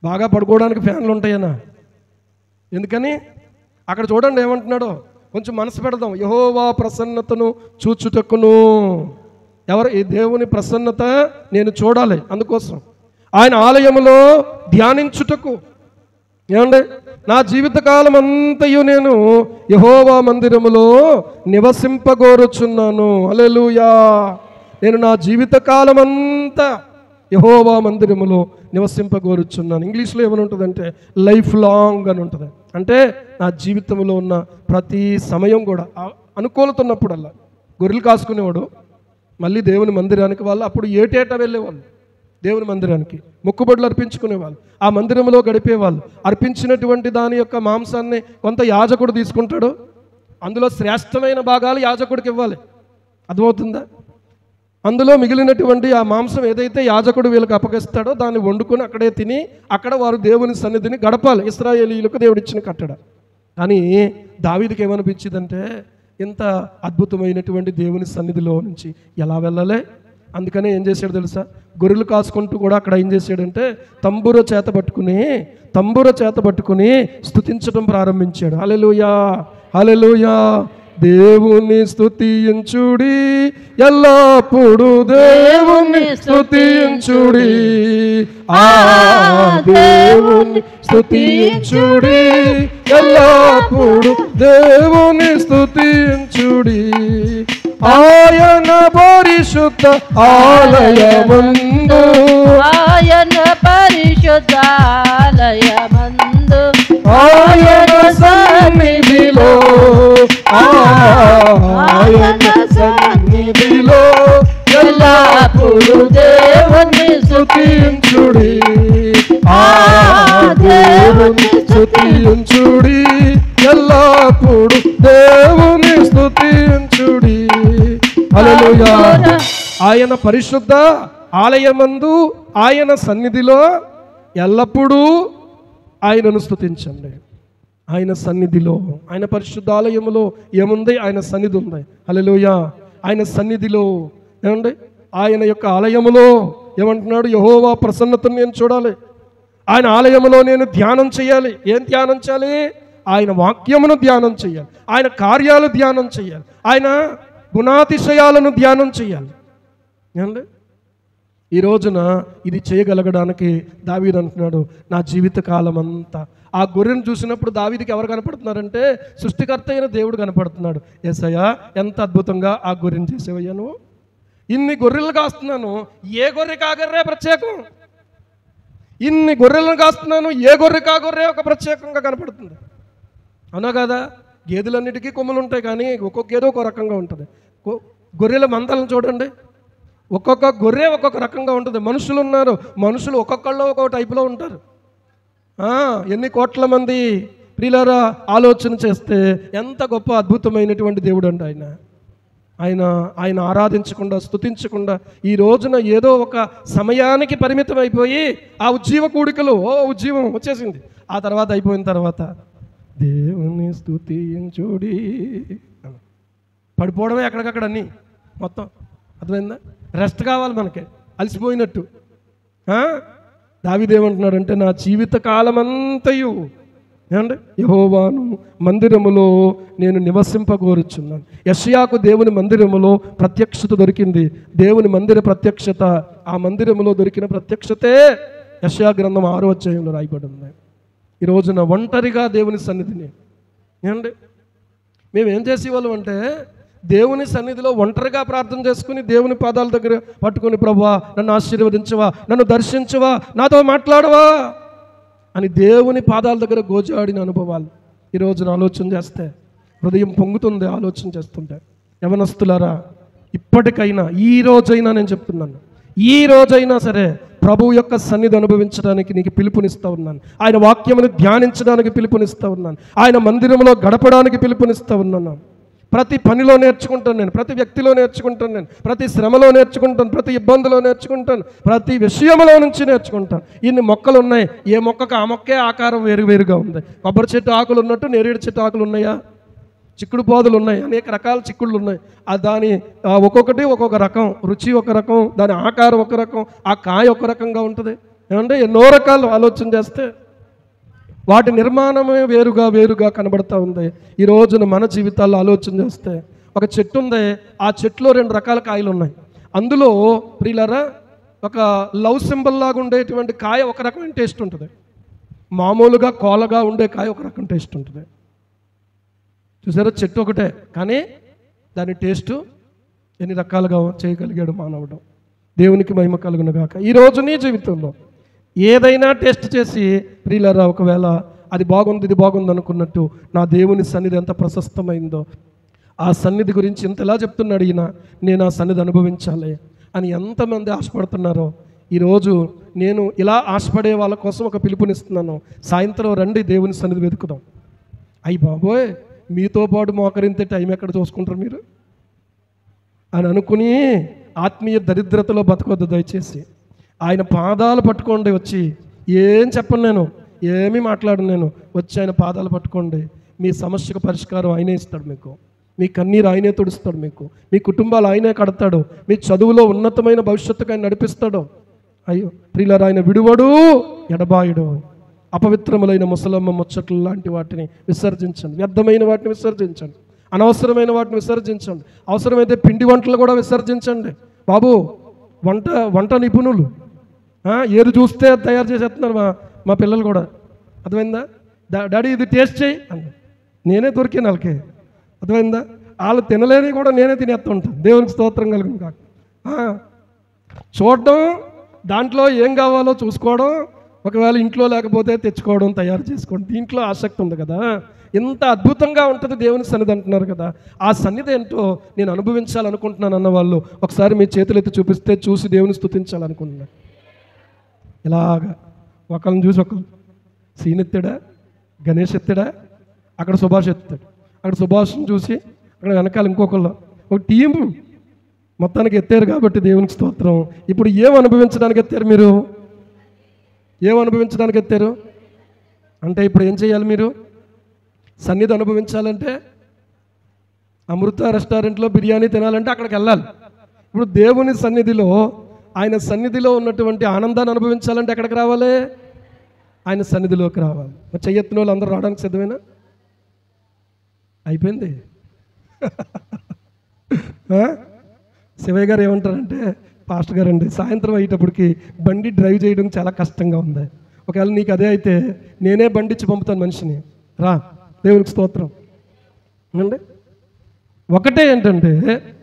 బాగా పడుకోవడానికి ఫ్యాన్లు ఉంటాయనా? ఎందుకని? అక్కడ చూడండి ఏమంటున్నాడో, కొంచెం మనసు పెడదాం. యెహోవా ప్రసన్నతను చూచుటకును. ఎవరు? ఈ దేవుని ప్రసన్నత నేను చూడాలి. అందుకోసం ఆయన ఆలయములో ధ్యానించుటకు. ఏమండి? నా జీవితకాలం అంతయు నేను యెహోవా మందిరములో నివసింపగోరుచున్నాను. హల్లెలూయా. నేను నా జీవితకాలం అంతా యెహోవా మందిరములో నివసింపగోరుచున్నాను. ఇంగ్లీష్లో ఏమని ఉంటుందంటే లైఫ్ లాంగ్ అని ఉంటుంది. అంటే నా జీవితంలో ఉన్న ప్రతి సమయం కూడా అనుకూలత ఉన్నప్పుడల్లా. గొర్రెలు కాసుకునేవాడు మళ్ళీ దేవుని మందిరానికి వాళ్ళు అప్పుడు ఏటేటా వెళ్ళేవాళ్ళు. దేవుని మందిరానికి మొక్కుబడులు అర్పించుకునేవాళ్ళు, ఆ మందిరంలో గడిపేవాళ్ళు. అర్పించినటువంటి దాని యొక్క మాంసాన్ని కొంత యాజకుడు తీసుకుంటాడు. అందులో శ్రేష్టమైన భాగాలు యాజకుడికి ఇవ్వాలి. అర్థమవుతుందా? అందులో మిగిలినటువంటి ఆ మాంసం ఏదైతే యాజకుడు వీళ్ళకి అప్పగిస్తాడో దాన్ని వండుకొని అక్కడే తిని అక్కడ వారు దేవుని సన్నిధిని గడపాలి. ఇశ్రాయేలీయులకు దేవుడిచ్చిన కట్టడ. కానీ దావీదుకి ఏమనిపించిందంటే, ఇంత అద్భుతమైనటువంటి దేవుని సన్నిధిలో నుంచి ఎలా వెళ్ళాలి? అందుకనే ఏం చేశాడు తెలుసా? గొర్రెలు కాసుకుంటూ కూడా అక్కడ ఏం చేశాడంటే తంబుర చేత పట్టుకుని స్తుతించడం ప్రారంభించాడు. హల్లెలూయా, హల్లెలూయా. దేవుని స్తుతించుడి, ఎల్లప్పుడు దేవుని ఎల్లప్పుడు దేవుని స్తుతించుడి. ఆయన పరిశుద్ధ ఆలయమందు, ఆయన పరిశుద్ధాలయమందు, ఆయన సన్నిధిలో, ఆయన సన్నిధిలో ఎల్లప్పుడు దేవుని స్తుతించుడి. దేవుని స్తుతించుడి, ఎల్లప్పుడు దేవుని స్తుతించుడి. హల్లెలూయా. ఆయన పరిశుద్ధ ఆలయమందు, ఆయన సన్నిధిలో ఎల్లప్పుడూ ఆయనను స్తుతించండి. ఆయన సన్నిధిలో, ఆయన పరిశుద్ధ ఆలయములో ఏముంది? ఆయన సన్నిధి ఉంది. హల్లెలూయా. ఆయన సన్నిధిలో ఏమండి, ఆయన యొక్క ఆలయములో ఏమంటున్నాడు? యెహోవా ప్రసన్నతను నేను చూడాలి, ఆయన ఆలయములో నేను ధ్యానం చేయాలి. ఏం ధ్యానం చేయాలి? ఆయన వాక్యమును ధ్యానం చేయాలి, ఆయన కార్యాలు ధ్యానం చేయాలి, ఆయన గుణాతిశయాలను ధ్యానం చేయాలి. ఏమండి, ఈ రోజున ఇది చేయగలగడానికి దావీదు అంటున్నాడు, నా జీవిత కాలం అంతా. ఆ గొర్రెను చూసినప్పుడు దావీదుకి ఎవరు కనపడుతున్నారంటే సృష్టికర్త అయిన దేవుడు కనపడుతున్నాడు. యేసయ్యా, ఎంత అద్భుతంగా ఆ గొర్రెను చేసేవయ్యా నువ్వు. ఇన్ని గొర్రెలు కాస్తున్నాను, ఏ గొర్రె కాగర్రే ప్రత్యేకం. ఇన్ని గొర్రెలను కాస్తున్నాను, ఏ గొర్రె కాగొర్రె ఒక ప్రత్యేకంగా కనపడుతుంది. అవునా కదా? గేదెలన్నిటికీ కొమ్ములు ఉంటాయి, కానీ ఒక్కొక్క గేదె ఒక్కొక్క రకంగా ఉంటుంది. గొర్రెల మందలను చూడండి, ఒక్కొక్క గొర్రె ఒక్కొక్క రకంగా ఉంటుంది. మనుషులు ఉన్నారు, మనుషులు ఒక్కొక్కళ్ళు ఒక్కొక్క టైపులో ఉంటారు. ఎన్ని కోట్ల మంది ప్రియులారా ఆలోచన చేస్తే ఎంత గొప్ప అద్భుతమైనటువంటి దేవుడు అండి ఆయన. ఆయన ఆయన ఆరాధించకుండా, స్తుతించకుండా ఈ రోజున ఏదో ఒక సమయానికి పరిమితం అయిపోయి ఆ ఉజ్జీవ కూడికలు, ఉజ్జీవం వచ్చేసింది. ఆ తర్వాత అయిపోయిన తర్వాత దేవుని స్తుతించుడి పడిపోవడమే ఎక్కడికక్కడ అన్నీ మొత్తం. అర్థమైందా? రెస్ట్ కావాలి మనకి, అలసిపోయినట్టు. దావీదేమంటున్నాడంటే నా జీవిత కాలమంతయు ఏమండి యెహోవాను మందిరములో నేను నివసింపగోరుచున్నాను. యెషయాకు దేవుని మందిరములో ప్రత్యక్షత దొరికింది. దేవుని మందిర ప్రత్యక్షత, ఆ మందిరములో దొరికిన ప్రత్యక్షతే యెషయా గ్రంథం 6వ అధ్యాయంలో రాయబడి ఉంది. ఈ రోజున ఒంటరిగా దేవుని సన్నిధిని ఏమండి మేమేం చేసేవాళ్ళం అంటే దేవుని సన్నిధిలో ఒంటరిగా ప్రార్థన చేసుకుని దేవుని పాదాల దగ్గర పట్టుకొని, ప్రభువా నన్ను ఆశీర్వదించవా, నన్ను దర్శించవా, నాతో మాట్లాడవా అని దేవుని పాదాల దగ్గర గోజాడిన అనుభవాలు ఈ రోజున ఆలోచన చేస్తే హృదయం పొంగుతుంది. ఆలోచన చేస్తుంటే యవనస్తులారా, ఇప్పటికైనా ఈ రోజైనా నేను చెప్తున్నాను, ఈ రోజైనా సరే ప్రభు యొక్క సన్నిధి అనుభవించడానికి నీకు పిలుపునిస్తూ ఉన్నాను. ఆయన వాక్యమును ధ్యానించడానికి పిలుపునిస్తూ ఉన్నాను. ఆయన మందిరంలో గడపడానికి పిలుపునిస్తూ ఉన్నాను. ప్రతి పనిలో నేర్చుకుంటాను నేను, ప్రతి వ్యక్తిలో నేర్చుకుంటాను నేను, ప్రతి శ్రమలో నేర్చుకుంటాను, ప్రతి ఇబ్బందిలో నేర్చుకుంటాను, ప్రతి విషయంలో నుంచి నేర్చుకుంటాను. ఇన్ని మొక్కలు ఉన్నాయి, ఏ మొక్కకు ఆ మొక్కే ఆకారం వేరువేరుగా ఉంది. కొబ్బరి చెట్టు ఆకులు ఉన్నట్టు నేరేడు చెట్టు ఆకులు ఉన్నాయా? చిక్కుడు పోదులు ఉన్నాయి, అనేక రకాల చిక్కుళ్ళు ఉన్నాయి. దాని ఒక్కొక్కటి ఒక్కొక్క రకం, రుచి ఒక రకం, దాని ఆకారం ఒక రకం, ఆ కాయ ఒక రకంగా ఉంటుంది. ఏమంటే ఎన్నో రకాలు ఆలోచన చేస్తే వాటి నిర్మాణమే వేరుగా కనబడతా ఉంది. ఈ రోజున మన జీవితాల్లో ఆలోచన చేస్తే ఒక చెట్టు ఉంది, ఆ చెట్టులో 2 రకాల కాయలు ఉన్నాయి. అందులో ప్రియులారా ఒక లవ్ సింబల్ లాగా ఉండేటువంటి కాయ ఒక రకమైన టేస్ట్ ఉంటుంది, మామూలుగా కోలగా ఉండే కాయ ఒక రకం టేస్ట్ ఉంటుంది. చూసారా, చెట్టు ఒకటే కానీ దాని టేస్టు ఎన్ని రకాలుగా చేయగలిగాడు మానవుడు. దేవునికి మహిమ కలుగును గాక. ఈరోజు నీ జీవితంలో ఏదైనా టెస్ట్ చేసి ప్రియులారా ఒకవేళ అది బాగుంది ఇది బాగుంది అనుకున్నట్టు నా దేవుని సన్నిధి ఎంత ప్రశస్తమైందో, ఆ సన్నిధి గురించి ఇంతలా చెప్తున్నాడు ఈయన, నేను ఆ సన్నిధి అనుభవించాలి అని ఎంతమంది ఆశపడుతున్నారో ఈరోజు నేను ఇలా ఆశపడే వాళ్ళ కోసం ఒక పిలుపునిస్తున్నాను. సాయంత్రం రండి, దేవుని సన్నిధి వెతుకుదాం. అయ్యి బాబోయ్, మీతో పాటు మోకరింతే టైం ఎక్కడ చూసుకుంటారు మీరు అని అనుకుని ఆత్మీయ దరిద్రతలో బతకొద్దు. దయచేసి ఆయన పాదాలు పట్టుకోండి. వచ్చి ఏం చెప్పను, నేను ఏమీ మాట్లాడను, నేను వచ్చి ఆయన పాదాలు పట్టుకోండి. మీ సమస్యకు పరిష్కారం ఆయనే ఇస్తాడు మీకు, మీ కన్నీరు ఆయనే తుడుస్తాడు మీకు, మీ కుటుంబాలు ఆయనే కడతాడు, మీ చదువులో ఉన్నతమైన భవిష్యత్తుకు ఆయన నడిపిస్తాడు. అయ్యో ప్రియులారా, ఆయన విడువడు ఎడబాయుడు. అపవిత్రములైన ముసలమ్మ ముచ్చట్లు లాంటి వాటిని విసర్జించండి, వ్యర్థమైన వాటిని విసర్జించండి, అనవసరమైన వాటిని విసర్జించండి, అవసరమైతే పిండి వంటలు కూడా విసర్జించండి. బాబు వంట నిపుణులు ఏది చూస్తే తయారు చేసేస్తున్నారు మా పిల్లలు కూడా. అర్థమైందా? డాడీ ఇది టేస్ట్ చేయి అన్న. నేనే దొరికాను వాళ్ళకి, అర్థమైందా? వాళ్ళు తినలేని కూడా నేనే తినేస్తూ ఉంటాను. దేవునికి స్తోత్రం కలుగును కాక. చూడడం, దాంట్లో ఏం కావాలో చూసుకోవడం, ఒకవేళ ఇంట్లో లేకపోతే తెచ్చుకోవడం, తయారు చేసుకోవడం, దీంట్లో ఆసక్తి ఉంది కదా. ఇంత అద్భుతంగా ఉంటుంది దేవుని సన్నిధి అంటున్నారు కదా. ఆ సన్నిధి ఏంటో నేను అనుభవించాలనుకుంటున్నాను అన్న వాళ్ళు ఒకసారి మీ చేతులు ఎత్తి చూపిస్తే చూసి దేవుని స్తుతించాలనుకుంటున్నాను. ఇలాగా ఒకళ్ళని చూసి ఒకళ్ళు, సీన్ ఎత్తాడా, గణేష్ ఎత్తాడా, అక్కడ సుభాష్ ఎత్తాడు, అక్కడ సుభాష్ని చూసి అక్కడ వెనకాల ఇంకొకళ్ళు, ఒక టీం మొత్తానికి ఎత్తారు. కాబట్టి దేవునికి స్తోత్రం. ఇప్పుడు ఏం అనుభవించడానికి ఎత్తారు మీరు? ఏం అనుభవించడానికి ఎత్తారు అంటే ఇప్పుడు ఏం చేయాలి మీరు? సన్నిధి అనుభవించాలంటే అమృత రెస్టారెంట్లో బిర్యానీ తినాలంటే అక్కడికి వెళ్ళాలి. ఇప్పుడు దేవుని సన్నిధిలో, ఆయన సన్నిధిలో ఉన్నటువంటి ఆనందాన్ని అనుభవించాలంటే ఎక్కడికి రావాలి? ఆయన సన్నిధిలోకి రావాలి. మరి చెయ్యెత్తిన వాళ్ళు అందరూ రావడానికి సిద్ధమేనా? అయిపోయింది. శివయ్య గారు ఏమంటారంటే, పాస్టర్ గారు అండి, సాయంత్రం అయ్యేటప్పటికి బండి డ్రైవ్ చేయడం చాలా కష్టంగా ఉంది. ఒకవేళ నీకు అదే అయితే నేనే బండి ఇచ్చి పంపుతాను మనిషిని, రా. దేవునికి స్తోత్రం అండి. ఒకటే ఏంటంటే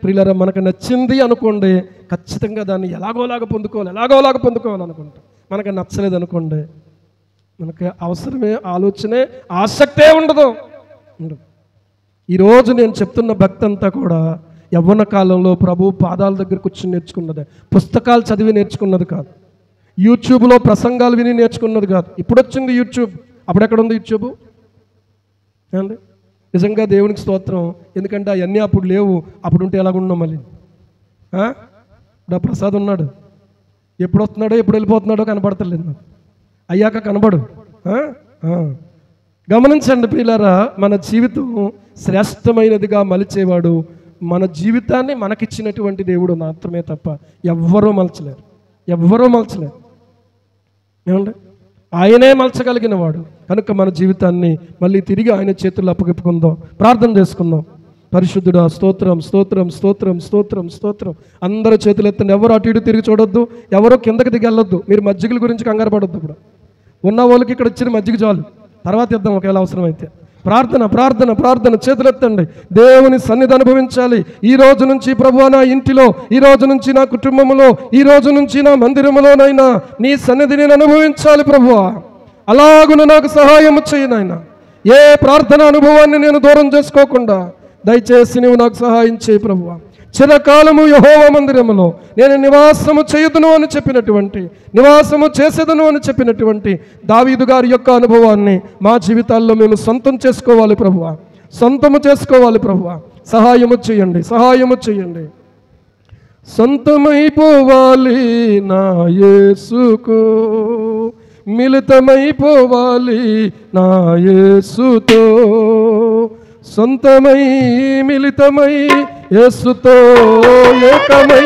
ప్రియులారా, మనకు నచ్చింది అనుకోండి, ఖచ్చితంగా దాన్ని ఎలాగోలాగా పొందుకోవాలనుకుంటాం. మనకు నచ్చలేదు అనుకోండి, మనకి అవసరమే, ఆలోచనే, ఆసక్తే ఉండదు. ఈరోజు నేను చెప్తున్న భక్తి అంతా కూడా యవ్వన కాలంలో ప్రభు పాదాల దగ్గర కూర్చొని నేర్చుకున్నదే, పుస్తకాలు చదివి నేర్చుకున్నది కాదు, యూట్యూబ్లో ప్రసంగాలు విని నేర్చుకున్నది కాదు. ఇప్పుడు వచ్చింది యూట్యూబ్, అప్పుడెక్కడ ఉంది యూట్యూబ్ అండి? నిజంగా దేవునికి స్తోత్రం. ఎందుకంటే అవన్నీ అప్పుడు లేవు. అప్పుడు ఉంటే ఎలాగున్నాం మళ్ళీ? ఇప్పుడు ప్రసాద్ ఉన్నాడు, ఎప్పుడు వస్తున్నాడో ఎప్పుడు వెళ్ళిపోతున్నాడో కనపడతలేదు నాకు, అయ్యాక కనబడు. గమనించండి ప్రియులారా, మన జీవితం శ్రేష్టమైనదిగా మలిచేవాడు మన జీవితాన్ని మనకిచ్చినటువంటి దేవుడు మాత్రమే తప్ప ఎవ్వరూ మలచలేరు. ఏమండి? ఆయనే మలచగలిగిన వాడు. కనుక మన జీవితాన్ని మళ్ళీ తిరిగి ఆయన చేతుల్లో అప్పగిపుకుందాం. ప్రార్థన చేసుకుందాం. పరిశుద్ధుడా, స్తోత్రం స్తోత్రం స్తోత్రం స్తోత్రం స్తోత్రం. అందరూ చేతులు ఎత్తండి. ఎవరు అటు ఇటు తిరిగి చూడొద్దు, ఎవరు కిందకి దిగి వెళ్ళొద్దు. మీరు మజ్జిగల గురించి కంగారు పడొద్దు. ఇప్పుడు ఉన్న వాళ్ళకి ఇక్కడ ఇచ్చిన మజ్జిగ చాలు, తర్వాత ఇద్దాం ఒకవేళ అవసరమైతే. ప్రార్థన ప్రార్థన ప్రార్థన. చేతులెత్తండి. దేవుని సన్నిధి అనుభవించాలి. ఈ రోజు నుంచి ప్రభువా, నా ఇంటిలో, ఈ రోజు నుంచి నా కుటుంబంలో, ఈ రోజు నుంచి నా మందిరంలోనైనా నీ సన్నిధి నేను అనుభవించాలి ప్రభువా. అలాగున నాకు సహాయం చేయి నాయనా. ఏ ప్రార్థన అనుభవాన్ని నేను దూరం చేసుకోకుండా దయచేసి నువ్వు నాకు సహాయం చేయి ప్రభువా. చిరకాలము యెహోవా మందిరములో నేను నివాసము చేయుదును అని చెప్పినటువంటి, నివాసము చేసేదను అని చెప్పినటువంటి దావీదు గారి యొక్క అనుభవాన్ని మా జీవితాల్లో మేము సొంతం చేసుకోవాలి ప్రభువా, సొంతము చేసుకోవాలి ప్రభువా. సహాయము చేయండి, సహాయము చేయండి. సొంతమైపోవాలి నా యేసుకు, మిళితమైపోవాలి నా యేసుతో, సొంతమై మిళితమై యేసుతో ఏకమై,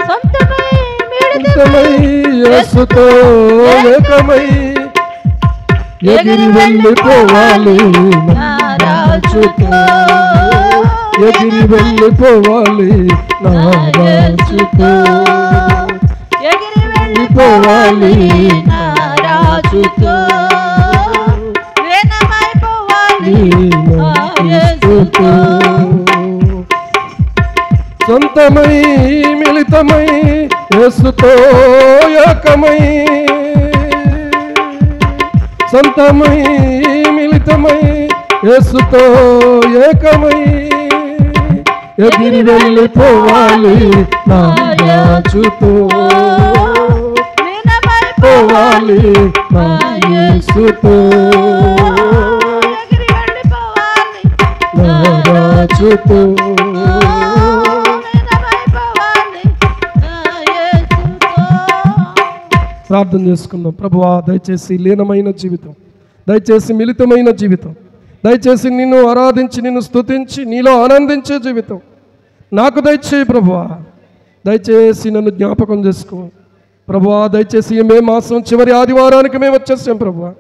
సొంతమై యేసుతో ఏకమై ఎగిరి వెళ్ళిపోవాలి నా రాజుతో, ఎగిరి వెళ్ళిపోవాలి నా రాజుతో, ఎగిరి వెళ్ళిపోవాలి నా రాజుతో, సొంతమై మిళితమై యేసుతో ఏకమై, సొంతమై మిళితమై యేసుతో ఏకమై ఎగిరి వెళ్ళిపోవాలి నా రాజుతో, పోవాలి నా యేసుతో, రాజుతో. ప్రార్థన చేసుకుందాం. ప్రభువా, దయచేసి లీనమైన జీవితం, దయచేసి మిళితమైన జీవితం, దయచేసి నిన్ను ఆరాధించి నిన్ను స్తుతించి నీలో ఆనందించే జీవితం నాకు దయచేయి ప్రభువా. దయచేసి నన్ను జ్ఞాపకం చేసుకో ప్రభువా. దయచేసి మే మాసం చివరి ఆదివారానికి మేము వచ్చేసాం ప్రభువా.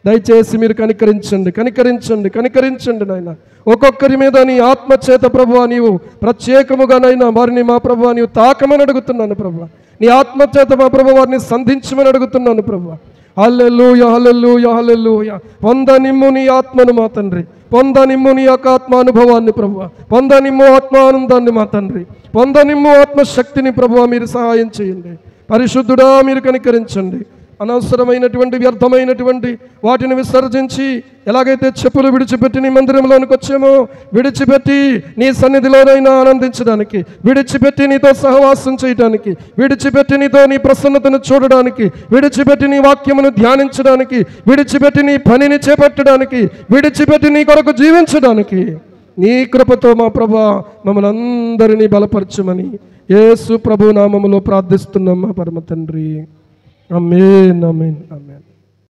దయచేసి మీరు కనికరించండి, కనికరించండి, కనికరించండి నాయన. ఒక్కొక్కరి మీద నీ ఆత్మచేత ప్రభువా నీవు ప్రత్యేకముగానైనా వారిని మా ప్రభువా నీవు తాకమని అడుగుతున్నాను ప్రభువా. నీ ఆత్మచేత మా ప్రభు వారిని సంధించమని అడుగుతున్నాను ప్రభువా. హల్లెలూయా, హల్లెలూయా, హల్లెలూయా. పొందనిమ్ము నీ ఆత్మను మా తండ్రి, పొందనిమ్ము నీ యొక్క ఆత్మానుభవాన్ని ప్రభువా, పొందనిమ్ము ఆత్మానందాన్ని మా తండ్రి, పొందనిమ్ము ఆత్మశక్తిని ప్రభువా, మీరు సహాయం చేయండి. పరిశుద్ధుడా, మీరు కనికరించండి. అనవసరమైనటువంటి వ్యర్థమైనటువంటి వాటిని విసర్జించి, ఎలాగైతే చెప్పులు విడిచిపెట్టి నీ మందిరంలోనికి వచ్చామో, విడిచిపెట్టి నీ సన్నిధిలోనైనా ఆనందించడానికి, విడిచిపెట్టి నీతో సహవాసం చేయడానికి, విడిచిపెట్టి నీతో నీ ప్రసన్నతను చూడడానికి, విడిచిపెట్టి నీ వాక్యమును ధ్యానించడానికి, విడిచిపెట్టి నీ పనిని చేపట్టడానికి, విడిచిపెట్టి నీ కొరకు జీవించడానికి నీ కృపతో మా ప్రభువా మమ్మల్ని అందరినీ బలపరచమని యేసు ప్రభు నామములో ప్రార్థిస్తున్నాం మా పరమ తండ్రి. ఆమేన్, ఆమేన్, ఆమేన్.